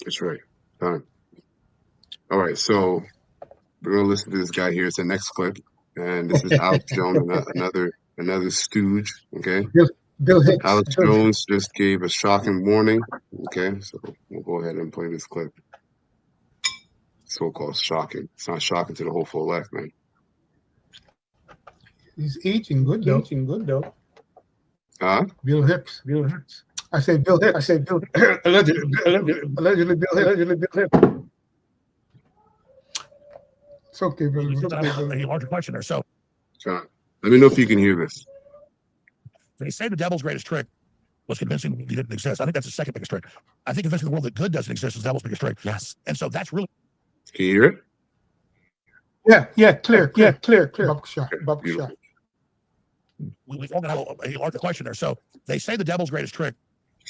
That's right. Done. All right, so we're gonna listen to this guy here. It's the next clip, and this is Alex Jones, another stooge. Okay, Bill Hicks. Alex Jones just gave a shocking warning. Okay, so we'll go ahead and play this clip. So-called shocking. It's not shocking to the hopeful elect, man. He's aging good though. Huh? Bill Hicks. I say Bill Hicks. Allegedly Bill Hicks. It's okay, brother. A larger question there. So John, let me know if you can hear this. they say the devil's greatest trick was convincing he didn't exist. I think that's the second biggest trick. I think convincing the world that good doesn't exist is the devil's biggest trick. Yes. And so that's really. Can you hear it? Yeah, clear. Bubble shot. We've all got a larger question there. So they say the devil's greatest trick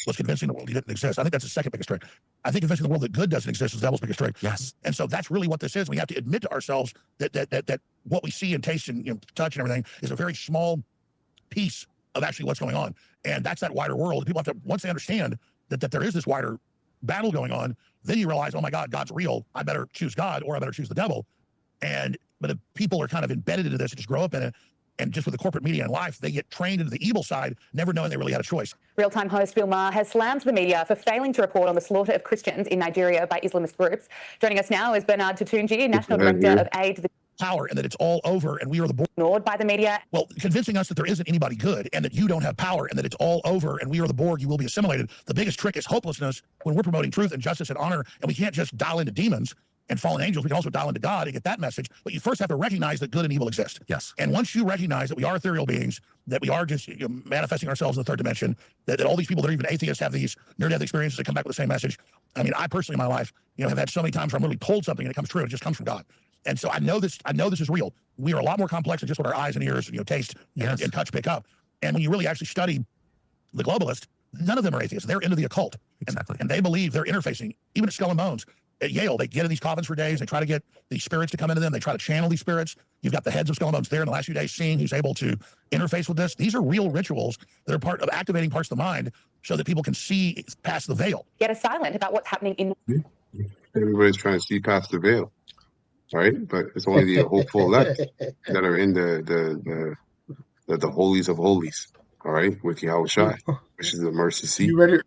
was convincing the world he didn't exist. I think that's the second biggest trick. I think convincing the world that good doesn't exist is the devil's biggest trick. Yes. And so that's really what this is. We have to admit to ourselves that what we see and taste and touch and everything is a very small piece of actually what's going on. And that's that wider world. People have to, once they understand that there is this wider battle going on, then you realize, oh my God, God's real. I better choose God or I better choose the devil. But if people are kind of embedded into this and just grow up in it, and just with the corporate media and life, they get trained into the evil side, never knowing they really had a choice. Real-time host Bill Maher has slammed the media for failing to report on the slaughter of Christians in Nigeria by Islamist groups. Joining us now is Bernard Tutunji, National Director of Aid to the Power, and that it's all over, and we are the board. ignored by the media. Well, convincing us that there isn't anybody good, and that you don't have power, and that it's all over, and we are the Borg, you will be assimilated. The biggest trick is hopelessness when we're promoting truth and justice and honor, and we can't just dial into demons and fallen angels. We can also dial into God and get that message. But you first have to recognize that good and evil exist. Yes. And once you recognize that we are ethereal beings, that we are just manifesting ourselves in the third dimension, that all these people that are even atheists have these near-death experiences that come back with the same message. I mean, I personally in my life, have had so many times where I'm literally told something and it comes true. It just comes from God. And so I know this is real. We are a lot more complex than just what our eyes and ears, taste and touch pick up. And when you really actually study the globalist, none of them are atheists. They're into the occult. Exactly. And they believe they're interfacing. Even at Skull and Bones, at Yale, they get in these coffins for days. They try to get these spirits to come into them. They try to channel these spirits. You've got the heads of Skull and Bones there in the last few days seeing who's able to interface with this. These are real rituals that are part of activating parts of the mind so that people can see past the veil. Get us silent about what's happening in. Everybody's trying to see past the veil, right? But it's only the hopeful elect that are in the holies of holies, all right, with Yahweh Shai, which is the mercy seat. You read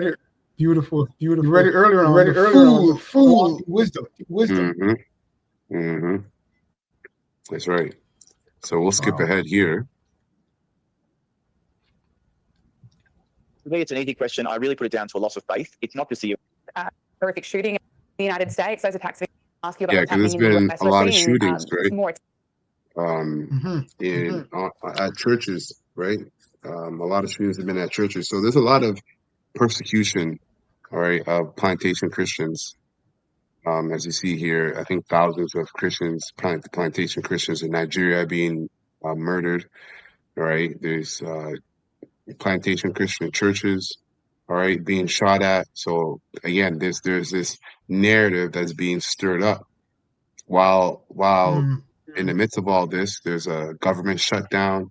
it. Beautiful. You read it earlier on. Food, wisdom. That's right. So we'll skip ahead here. For me, it's an easy question. I really put it down to a loss of faith. It's not just the horrific shooting in the United States. Those attacks ask you about what's because happening there's in been the US. a lot of We're seeing, shootings, right? more At churches, right? A lot of shootings have been at churches. So there's a lot of persecution, all right, of plantation Christians. As you see here, I think thousands of Christians, plantation Christians in Nigeria being murdered, all right? There's plantation Christian churches, all right, being shot at. So again, there's this narrative that's being stirred up while in the midst of all this, there's a government shutdown,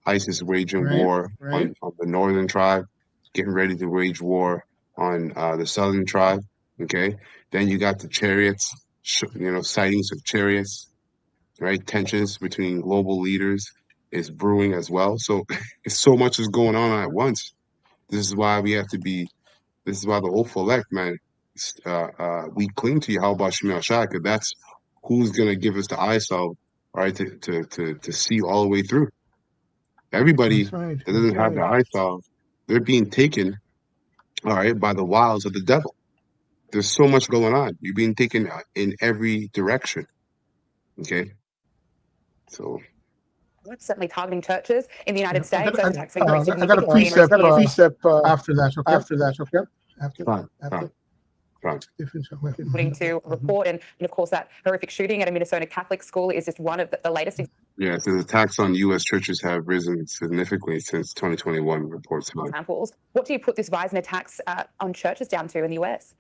ISIS waging war on the northern tribe, getting ready to wage war on the southern tribe. Okay, then you got the chariots, sightings of chariots, right? Tensions between global leaders is brewing as well. So so much is going on at once. This is why we have to be. This is why the hopeful elect, man, we cling to Yahweh Shai, because that's who's gonna give us the eyesight, right, to see all the way through. Everybody that doesn't have the eyesight, they're being taken, all right, by the wiles of the devil. There's so much going on. You're being taken in every direction. Okay, so. certainly targeting churches in the United States. I got a precept after that. Okay. After. According to a report, and of course that horrific shooting at a Minnesota Catholic school is just one of the latest. Yeah, so the attacks on U.S. churches have risen significantly since 2021 reports. Examples. What do you put this rise in attacks on churches down to in the U.S.?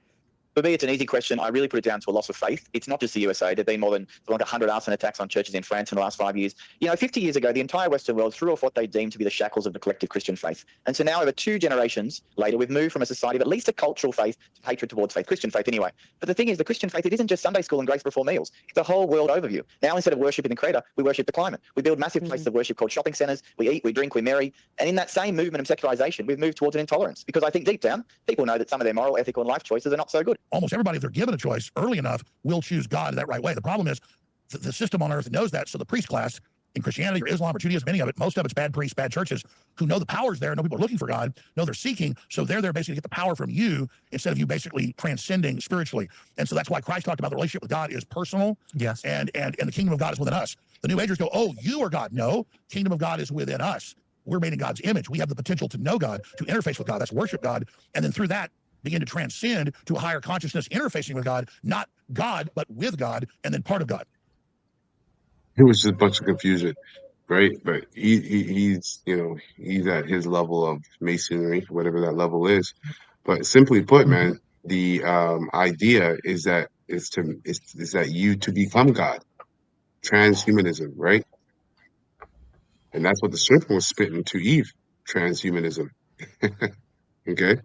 For me, it's an easy question. I really put it down to a loss of faith. It's not just the USA. There have been more than 100 arson attacks on churches in France in the last 5 years. 50 years ago, the entire Western world threw off what they deemed to be the shackles of the collective Christian faith. And so now, over 2 generations later, we've moved from a society of at least a cultural faith to hatred towards faith, Christian faith anyway. But the thing is, the Christian faith, it isn't just Sunday school and grace before meals. It's a whole world overview. Now, instead of worshiping the Creator, we worship the climate. We build massive places of worship called shopping centers. We eat, we drink, we marry. And in that same movement of secularization, we've moved towards an intolerance. Because I think deep down, people know that some of their moral, ethical, and life choices are not so good. Almost everybody, if they're given a choice early enough, will choose God that right way. The problem is the system on earth knows that. So the priest class in Christianity or Islam or Judaism, many of it, most of it's bad priests, bad churches who know the power's there, know people are looking for God, know they're seeking. So they're there basically to get the power from you instead of you basically transcending spiritually. And so that's why Christ talked about the relationship with God is personal. Yes. And the kingdom of God is within us. The New Agers go, oh, you are God. No, kingdom of God is within us. We're made in God's image. We have the potential to know God, to interface with God. That's worship God. And then through that, begin to transcend to a higher consciousness, interfacing with God, not God, but with God, and then part of God. It was just a bunch of confusion, right? But he's at his level of masonry, whatever that level is. But simply put, man, the idea is that is that you to become God, transhumanism, right? And that's what the serpent was spitting to Eve. transhumanism. Okay?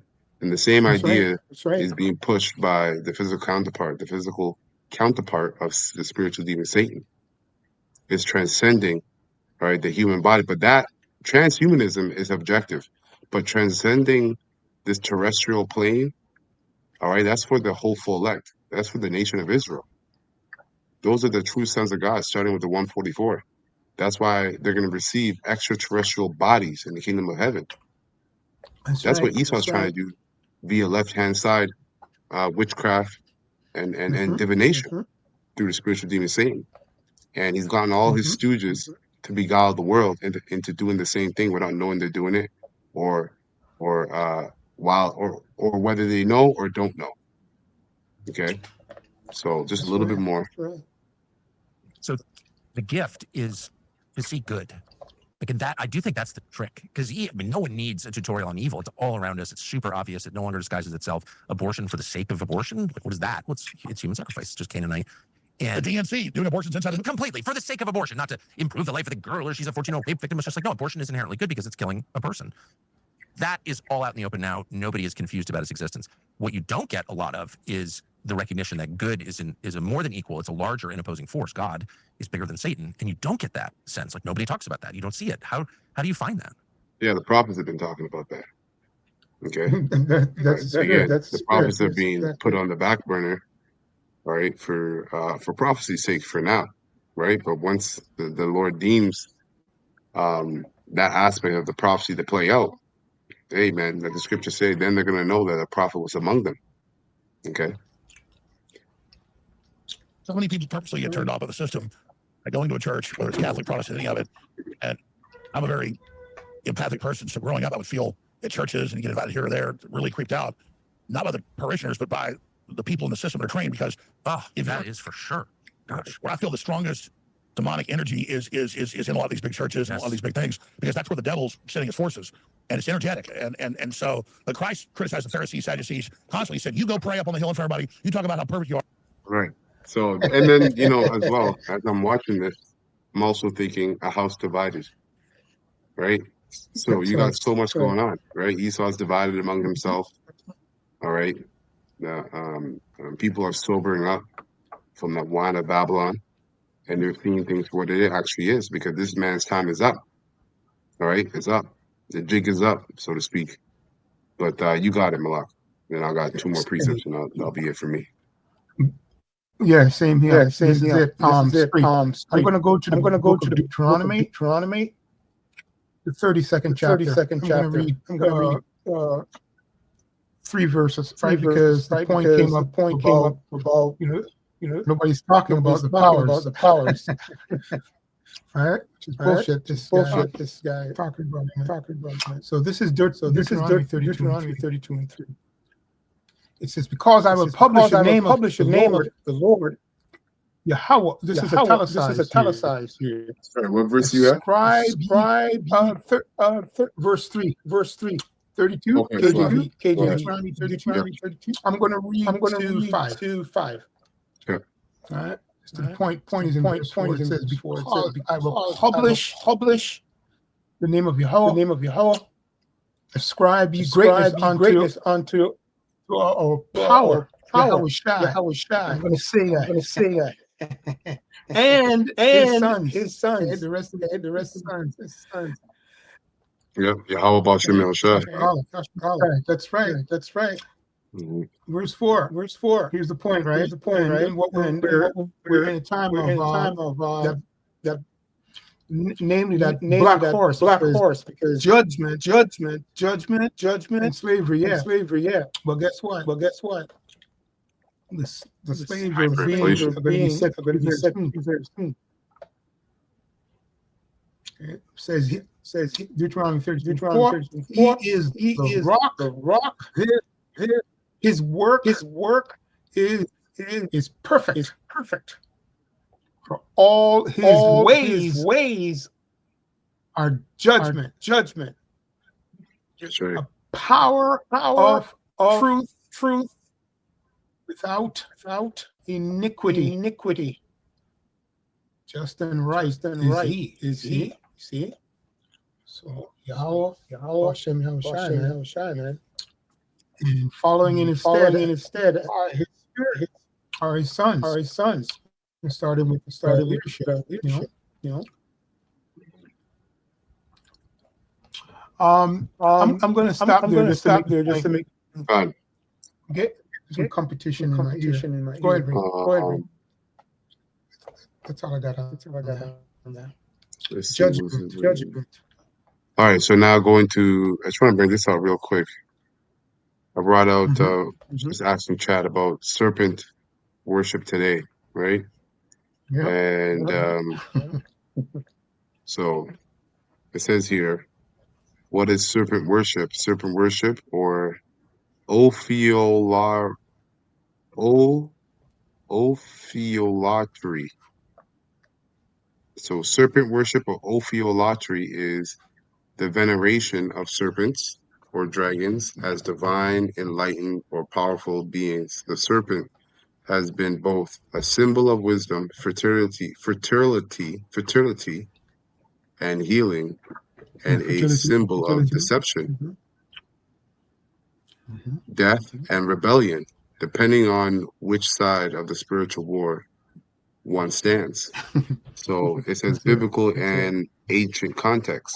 And the same That's right. idea That's right. is being pushed by the physical counterpart of the spiritual demon Satan. It's transcending, right, the human body. But that transhumanism is objective. But transcending this terrestrial plane, all right, that's for the hopeful elect. That's for the nation of Israel. Those are the true sons of God, starting with the 144. That's why they're going to receive extraterrestrial bodies in the kingdom of heaven. That's right. what Esau's trying to do via left-hand side witchcraft and divination through the spiritual demon Satan. And he's gotten all his stooges to beguile the world into doing the same thing without knowing they're doing it, or whether they know or don't know. Okay, so just a little bit more. So the gift is to see good. Like in that, I do think that's the trick, because no one needs a tutorial on evil. It's all around us. It's super obvious. It no longer disguises itself. Abortion for the sake of abortion. Like, what is that? It's human sacrifice. It's just Canaanite. And the DNC doing abortions inside of completely for the sake of abortion, not to improve the life of the girl or she's a 14-year-old rape victim. It's just like, no, abortion is inherently good because it's killing a person. That is all out in the open now. Nobody is confused about its existence. What you don't get a lot of is the recognition that good is a more than equal. It's a larger and opposing force. God is bigger than Satan, and you don't get that sense. Like, nobody talks about that. You don't see it. How do you find that? Yeah, the prophets have been talking about that. Okay, the prophets are being put on the back burner, right, for prophecy's sake for now, right? But once the Lord deems that aspect of the prophecy to play out, hey man, like the scriptures say, then they're gonna know that a prophet was among them. Okay. So many people purposely get turned off by the system by going to a church, whether it's Catholic, Protestant, any of it. And I'm a very empathic person, so growing up, I would feel at churches and get invited here or there, really creeped out, not by the parishioners, but by the people in the system that are trained. Because that is for sure. Gosh, where I feel the strongest demonic energy is in a lot of these big churches and a lot of these big things, because that's where the devil's sending his forces, and it's energetic. And so, but Christ criticized the Pharisees, Sadducees, constantly said, "You go pray up on the hill in front of everybody. You talk about how perfect you are." Right. So, and then as well, as I'm watching this, I'm also thinking a house divided. Right. So you got so much going on. Right. Esau's divided among himself. All right. People are sobering up from that wine of Babylon, and they're seeing things for what it actually is, because this man's time is up. All right, it's up. The jig is up, so to speak. But you got it, Malak. Then I got 2 more precepts, and that'll be it for me. Yeah, same here. This is it. I'm going to go to the Deuteronomy, the 32nd chapter. I'm going to read 3 verses, right? Because the point came up about nobody's talking about the powers. All right, which is bullshit. This guy talking about it. So this is Deuteronomy 32 and 3. It says, "Because I will publish the name of the Lord, Yahweh." This is italicized here. Sorry, what verse you at? Verse 3. 32. Okay, KJV. 32. I'm going to read to 5. Yeah. All right. So the point is in verse 4. It says, "Because I will publish the name of Yahweh. Ascribe ye greatness unto our power. Yahweh Shai. I'm going to say that. And his sons. And the rest of the sons. Yep. Yeah. How about Shemel Shai? That's right. Mm-hmm. Verse 4. Here's the point, right? And what we're in a time of namely that black horse, because judgment, and slavery. Yeah. Well, guess what? The slaves are being set free. It says Deuteronomy 32:4. He is the rock. His work is perfect. For all his ways are judgment. That's right. A power of truth without iniquity. Just and right is he. See? So Yahweh, Hashem Yahushai, man. And following in his stead are his sons. It started with leadership, you know. I'm going to stop there just to make get some competition in my ear. Go ahead, Ray. That's all I got on that. Judgment. All right, so now I just want to bring this out real quick. I brought out, just asking Chad about serpent worship today, right? Yeah. And so it says here, what is serpent worship? Serpent worship, or ophiolatry. So serpent worship or ophiolatry is the veneration of serpents or dragons as divine, enlightened, or powerful beings. The serpent has been both a symbol of wisdom, fertility, and healing, and a symbol of deception, death, and rebellion, depending on which side of the spiritual war one stands. So it says biblical and ancient context.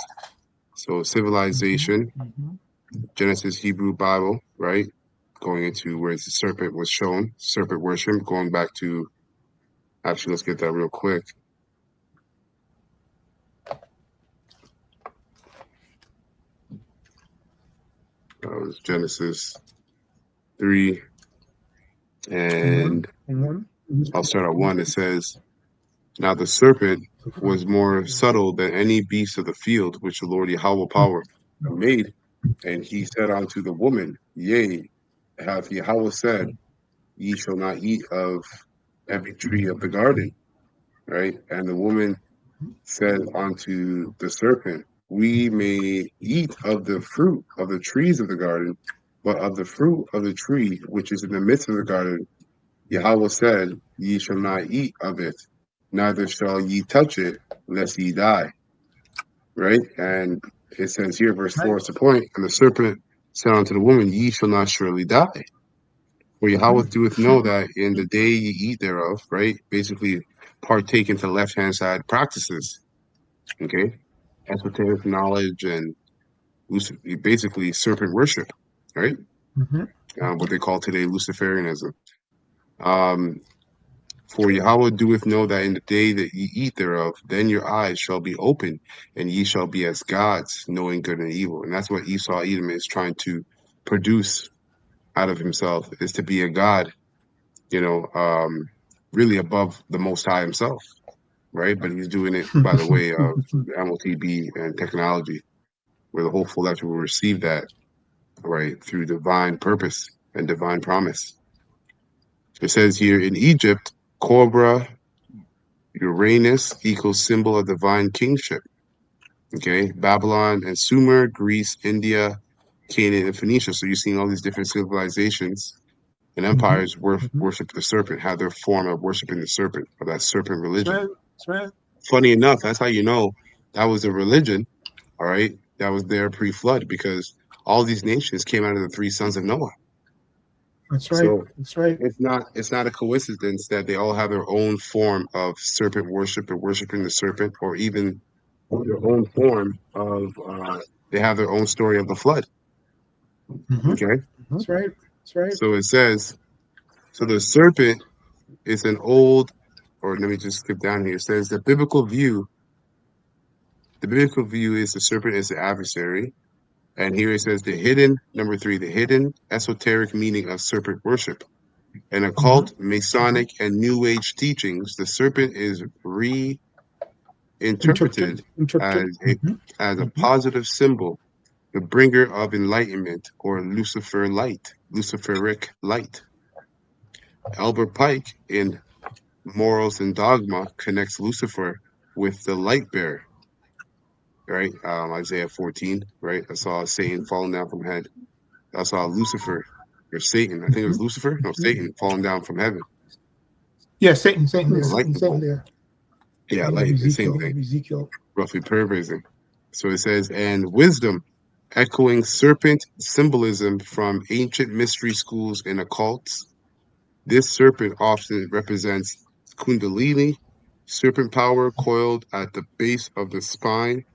So civilization, Genesis, Hebrew Bible, right? Going into where the serpent was shown, serpent worship, going back to, actually, let's get that real quick. That was Genesis 3, and I'll start at 1. It says, now the serpent was more subtle than any beast of the field which the Lord Yahweh power made. And he said unto the woman, yea, hath Yahweh said, ye shall not eat of every tree of the garden, right? And the woman said unto the serpent, we may eat of the fruit of the trees of the garden, but of the fruit of the tree which is in the midst of the garden, Yahweh said, ye shall not eat of it, neither shall ye touch it, lest ye die. Right? And it says here, verse 4 is the point, and the serpent said unto the woman, ye shall not surely die. For Yahweh doeth know that in the day ye eat thereof, right? Basically partake into left-hand side practices. Okay? Esoteric knowledge and basically serpent worship, right? What they call today Luciferianism. For Yahweh doeth know that in the day that ye eat thereof, then your eyes shall be open, and ye shall be as gods, knowing good and evil. And that's what Esau Edom is trying to produce out of himself, is to be a god, really above the Most High himself, right? But he's doing it by the way of MOTB and technology, where the hopeful that will receive that, right, through divine purpose and divine promise. It says here, in Egypt, Cobra Uranus equals symbol of divine kingship. Okay, Babylon and Sumer, Greece, India, Canaan, and Phoenicia. So you're seeing all these different civilizations and empires worship the serpent, have their form of worshiping the serpent, or that serpent religion. That's right. Funny enough, that's how you know that was a religion, all right, that was there pre-flood, because all these nations came out of the 3 sons of Noah. That's right. So That's right. it's not a coincidence that they all have their own form of serpent worship or worshiping the serpent, or even their own form of they have their own story of the flood. Okay, That's right. That's right. so it says, so the serpent is an old, or let me just skip down here. It says the biblical view is the serpent is the adversary. And here it says number 3, the hidden esoteric meaning of serpent worship. In occult, Masonic, and New Age teachings, the serpent is reinterpreted as a positive symbol, the bringer of enlightenment, or Luciferic light. Albert Pike in Morals and Dogma connects Lucifer with the light bearer. Right, Isaiah 14, right? I saw Satan falling down from heaven. I saw Lucifer, or Satan. I think it was Lucifer. No, Satan falling down from heaven. Yeah, Satan there. Satan there. Yeah, like the same thing. Ezekiel. Roughly paraphrasing. So it says, and wisdom, echoing serpent symbolism from ancient mystery schools and occults. This serpent often represents Kundalini, serpent power coiled at the base of the spine.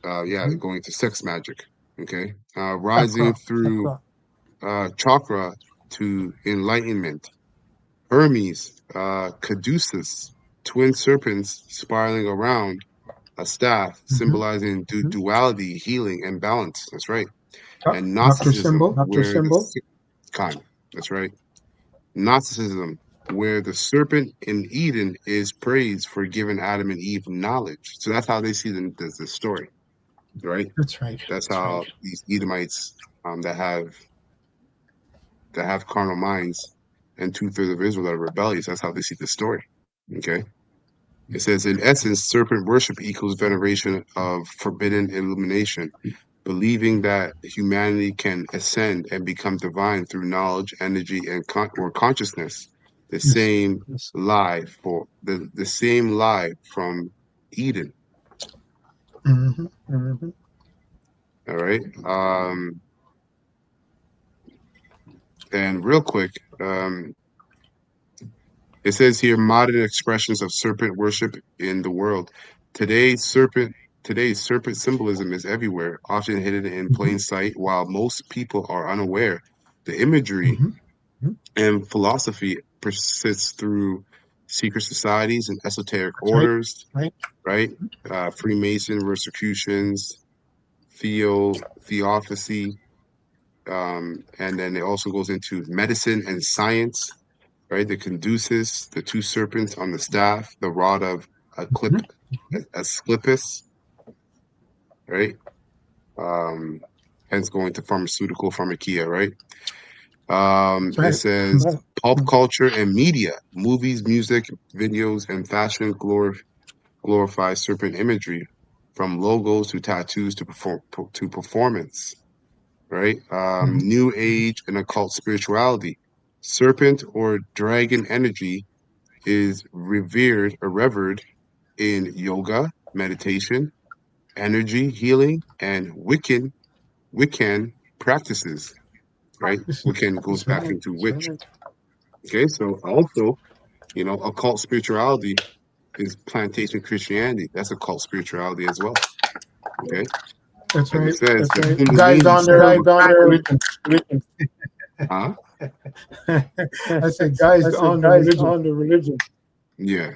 Going to sex magic. Okay. Rising through chakra to enlightenment. Hermes, Caduceus, twin serpents spiraling around a staff, symbolizing duality, healing, and balance. That's right. And Gnosticism, that's right. Gnosticism, where the serpent in Eden is praised for giving Adam and Eve knowledge. So that's how they see the story, right? That's right. That's how these Edomites that have carnal minds and 2/3 of Israel that are rebellious, that's how they see the story. Okay. It says, in essence, serpent worship equals veneration of forbidden illumination, believing that humanity can ascend and become divine through knowledge, energy, and or consciousness. The same lie for the same lie from Eden. All right. And real quick, it says here modern expressions of serpent worship in the world. Today's serpent symbolism is everywhere, often hidden in plain sight, while most people are unaware. The imagery and philosophy persists through secret societies and esoteric orders, right? Freemason Rosicrucians, theosophy, and then it also goes into medicine and science, right? The Caduceus, the two serpents on the staff, the rod of Asclepius, right? Hence going to pharmaceutical, pharmakia, right? It says pulp culture and media, movies, music, videos, and fashion glorify serpent imagery, from logos to tattoos to performance, right? New age and occult spirituality. Serpent or dragon energy is revered in yoga, meditation, energy healing, and Wiccan practices, right? Wiccan goes back into witch. Okay, so also, occult spirituality is plantation Christianity. That's occult spirituality as well. Okay. That's right. It says Guys on there. Huh? I said guys on the religion. Yeah.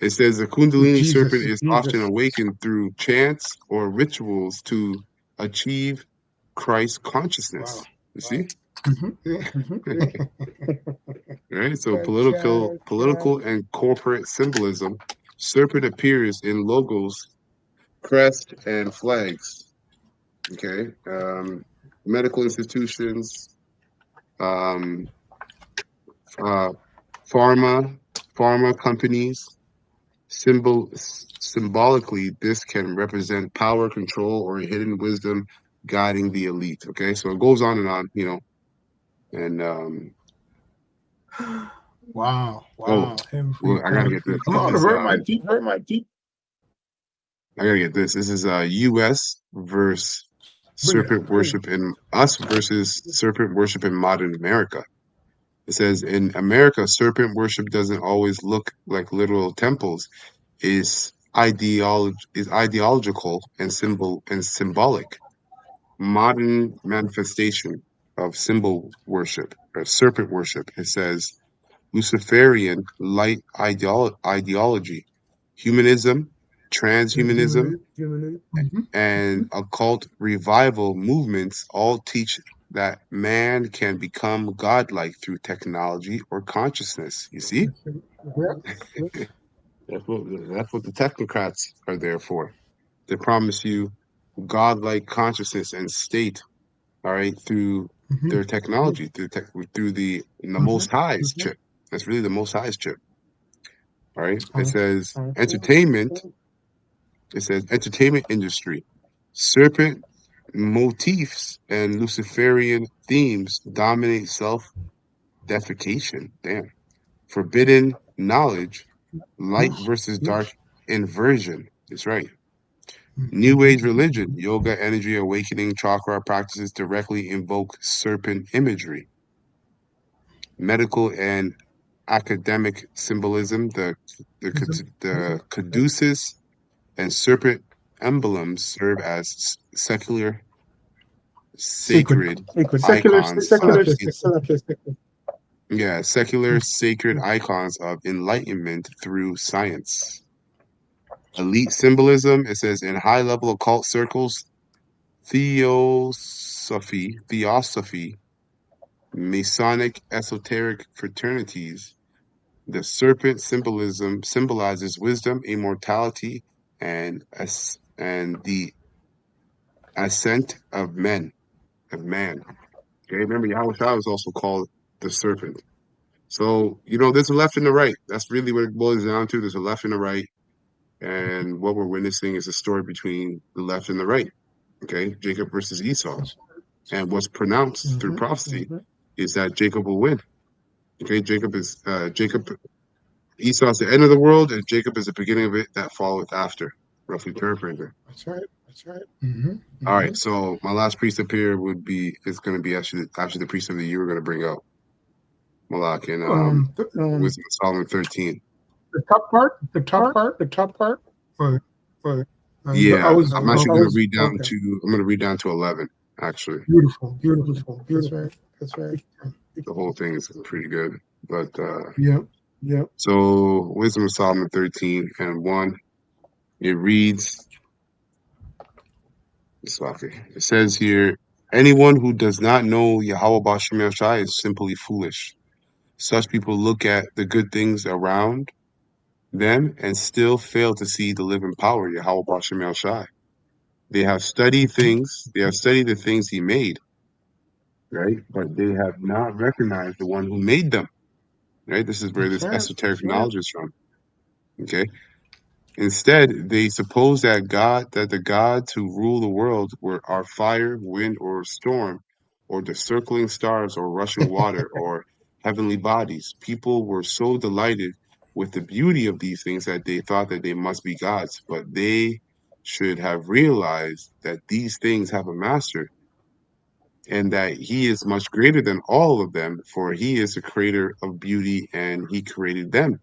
It says the Kundalini serpent is often awakened through chants or rituals to achieve Christ consciousness. You see? Right? So political and corporate symbolism. Serpent appears in logos, crest, and flags. Okay. Medical institutions, pharma companies. Symbolically, this can represent power, control, or hidden wisdom guiding the elite. Okay, so it goes on, and wow. Well, I gotta get this. Hurt my teeth. I gotta get this. This is U.S. versus serpent worship in us versus serpent worship in modern America. It says in America, serpent worship doesn't always look like literal temples. Is ideological and symbolic. Modern manifestation of symbol worship or serpent worship. It says Luciferian light ideology, humanism, transhumanism, and occult revival movements all teach that man can become godlike through technology or consciousness. You see? That's what the technocrats are there for. They promise you godlike consciousness and state, all right, through their technology, through the Most High's chip. That's really the Most High's chip. All right. It says entertainment. It says entertainment industry. Serpent motifs and Luciferian themes dominate self-defecation. Damn. Forbidden knowledge, light versus dark inversion. That's right. New Age religion, yoga, energy, awakening, chakra practices directly invoke serpent imagery. Medical and academic symbolism, the caduceus and serpent emblems serve as secular sacred icons secular sacred icons of enlightenment through science. Elite symbolism, it says in high level occult circles, theosophy, Masonic esoteric fraternities, the serpent symbolism symbolizes wisdom, immortality, and the ascent of man. Okay, remember Yahushua was also called the serpent. So, there's a left and a right. That's really what it boils down to. There's a left and a right. And what we're witnessing is a story between the left and the right. Okay, Jacob versus Esau. And what's pronounced through prophecy is that Jacob will win. Okay, Esau's the end of the world, and Jacob is the beginning of it that followeth after. Roughly paraphrasing. That's right. All right, so my last precept here is going to be actually the precept that you were going to bring out, Malak, in Wisdom of Solomon 13. The top part. Yeah, I'm actually going to read down to. I'm going to read down to 11. Actually, Beautiful. That's right. The whole thing is pretty good, but Yeah. So Wisdom of Solomon 13 and 1, it reads. It says here, anyone who does not know Yahweh Bashem Yashai is simply foolish. Such people look at the good things around them and still fail to see the living power, Yahweh Bashem Yashai. They have studied the things he made, right? But they have not recognized the one who made them, right? This is where this esoteric knowledge is from, okay? Instead, they suppose that the gods who rule the world are fire, wind, or storm, or the circling stars, or rushing water, or heavenly bodies. People were so delighted with the beauty of these things that they thought that they must be gods, but they should have realized that these things have a master, and that he is much greater than all of them, for he is the creator of beauty, and he created them.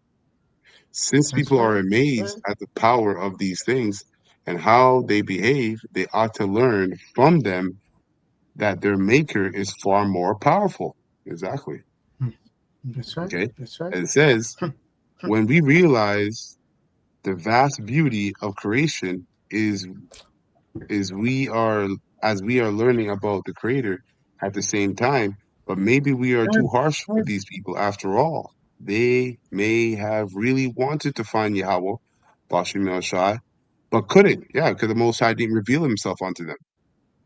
Since people are amazed at the power of these things and how they behave, they ought to learn from them that their maker is far more powerful. Exactly. That's right. Okay. That's right. And it says, when we realize the vast beauty of creation as we are learning about the creator at the same time, but maybe we are too harsh with these people after all. They may have really wanted to find Yahweh, Bashem Yashai, but couldn't. Yeah, because the Most High didn't reveal himself unto them.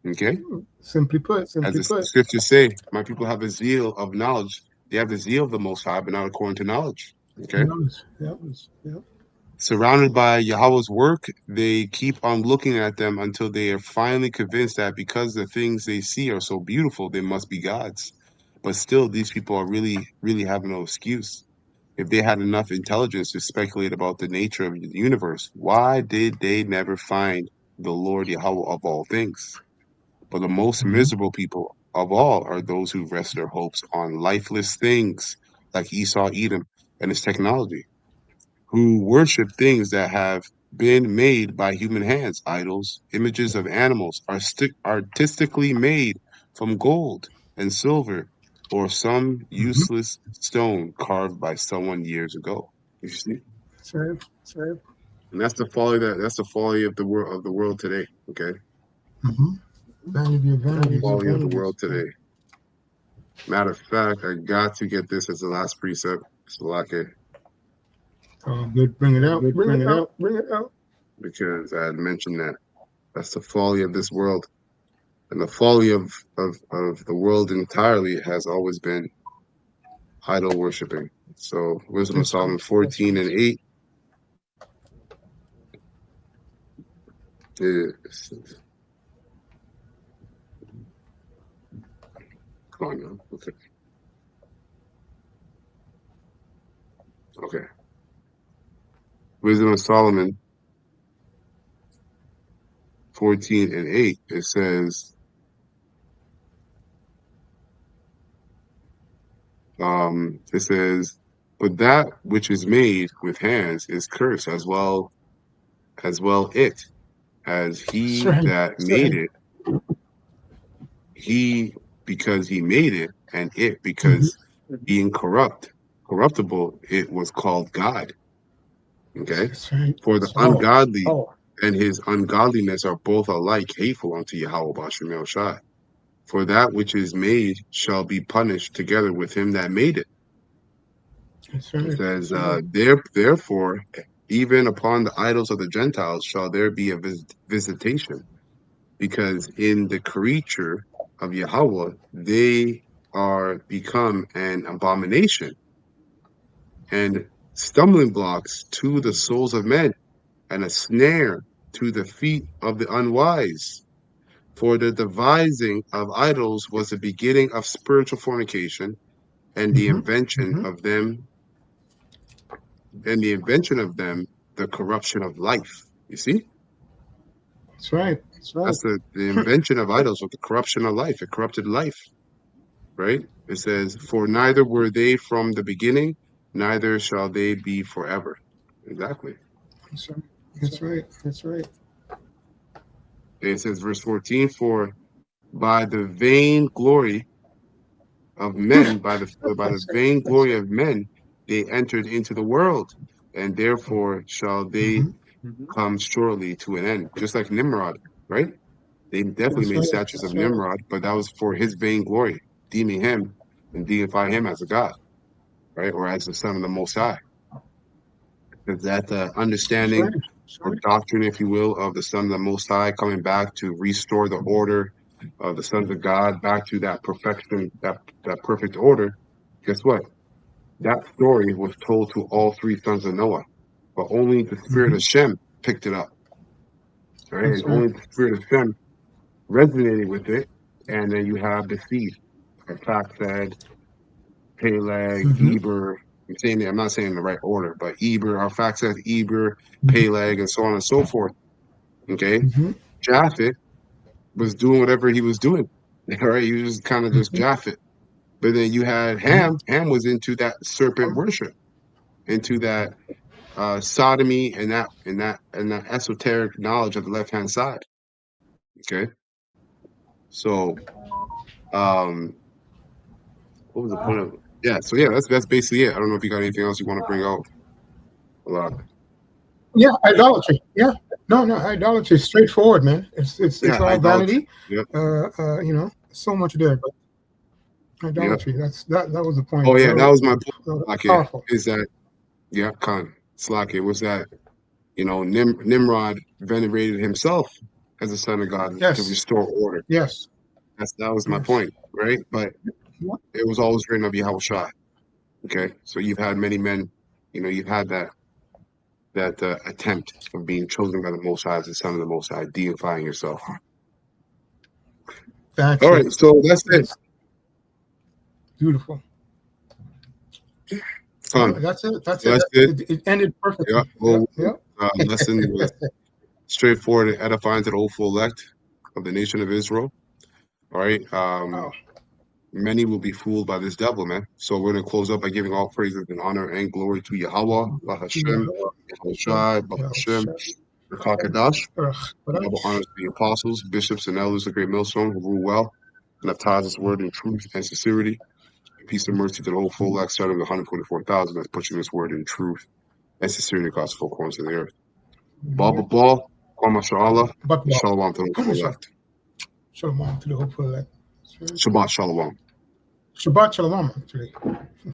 Okay? Simply put. As the scriptures say, my people have the zeal of knowledge. They have the zeal of the Most High, but not according to knowledge. Okay? Yeah. Surrounded by Yahweh's work, they keep on looking at them until they are finally convinced that because the things they see are so beautiful, they must be gods. But still, these people are really have no excuse. If they had enough intelligence to speculate about the nature of the universe, why did they never find the Lord Yahweh of all things? But the most miserable people of all are those who rest their hopes on lifeless things like Esau Edom and his technology, who worship things that have been made by human hands, idols, images of animals, artistically made from gold and silver, or some useless stone carved by someone years ago. You see, That's right. and that's the folly of the world today. Okay, Vanity of vanities. folly of the world today. Matter of fact, I got to get this as the last precept. Salake. Good. Bring it out. Because I had mentioned that that's the folly of this world, and the folly of the world entirely has always been idol worshiping. So Wisdom of Solomon 14 and 8 is okay. Wisdom of Solomon 14 and 8, it says, but that which is made with hands is cursed as well it, as he That's right. that That's made right. it, he because he made it, and it because being corruptible, it was called God. Okay? That's right. For the Oh, ungodly oh. and his ungodliness are both alike hateful unto Yahweh Bashem El Shai. For that which is made shall be punished together with him that made it. That's right. It says, That's right. therefore, even upon the idols of the Gentiles shall there be a visitation, because in the creature of Yahweh they are become an abomination and stumbling blocks to the souls of men, and a snare to the feet of the unwise. For the devising of idols was the beginning of spiritual fornication, and the invention of them, the corruption of life. You see? That's right. That's right. That's the invention of idols with the corruption of life. It corrupted life. Right? It says, for neither were they from the beginning, neither shall they be forever. Exactly. That's right. That's right. That's right. It says, verse 14, for by the vain glory of men, by the vain glory of men, they entered into the world, and therefore shall they come surely to an end. Just like Nimrod, right? They definitely made statues of Nimrod, but that was for his vain glory, deeming him and deify him as a god, right? Or as the son of the Most High. Is that the understanding or doctrine, if you will, of the Son of the Most High coming back to restore the order of the sons of God back to that perfection, that perfect order? Guess what? That story was told to all three sons of Noah, but only the spirit of Shem picked it up, right? And only the spirit of Shem resonated with it, and then you have the seed, Arphaxad, Peleg, Eber. I'm not saying in the right order, but Eber, Arphaxad, Eber, Peleg, and so on and so forth. Okay, Japhet was doing whatever he was doing. Right, he was kind of just Japhet. But then you had Ham. Ham was into that serpent worship, into that sodomy and that esoteric knowledge of the left hand side. Okay, so what was the point of? Yeah, so yeah, that's basically it. I don't know if you got anything else you want to bring out. A lot. Yeah, idolatry. Yeah, no, idolatry is straightforward, man. It's all idolatry. vanity. Yep. So much there, but idolatry. Yep. That was the point. Oh yeah, that was my point. Powerful. Is that Khan Slaki was that Nimrod venerated himself as a son of God to restore order. Yes. That was my point, right? But it was always written of Yahweh Shai. Okay, so you've had many men, you've had that attempt of being chosen by the Most High as the son of the Most High, deifying yourself. All right, so that's it. Beautiful. Fun. That's it. It ended perfectly. Yeah. Well, lesson was straightforward and edifying to the hopeful elect of the nation of Israel. All right. Many will be fooled by this devil, man. So we're going to close up by giving all praises and honor and glory to Yahweh, Bahashem, Yahushai, Bahashem, Rakakadash. Double honors to the apostles, bishops, and elders of Great Millstone who rule well and have taught us word in truth and sincerity. Peace and mercy to the whole full elect, starting with 124,000 that's pushing this word in truth and sincerity across the four corners of the earth. Baba Ball, Kwama Sha'Allah, Shalom to the hopeful elect. Shalom to the hopeful elect. Shabbat Shalom. Shabbat Shalom, actually.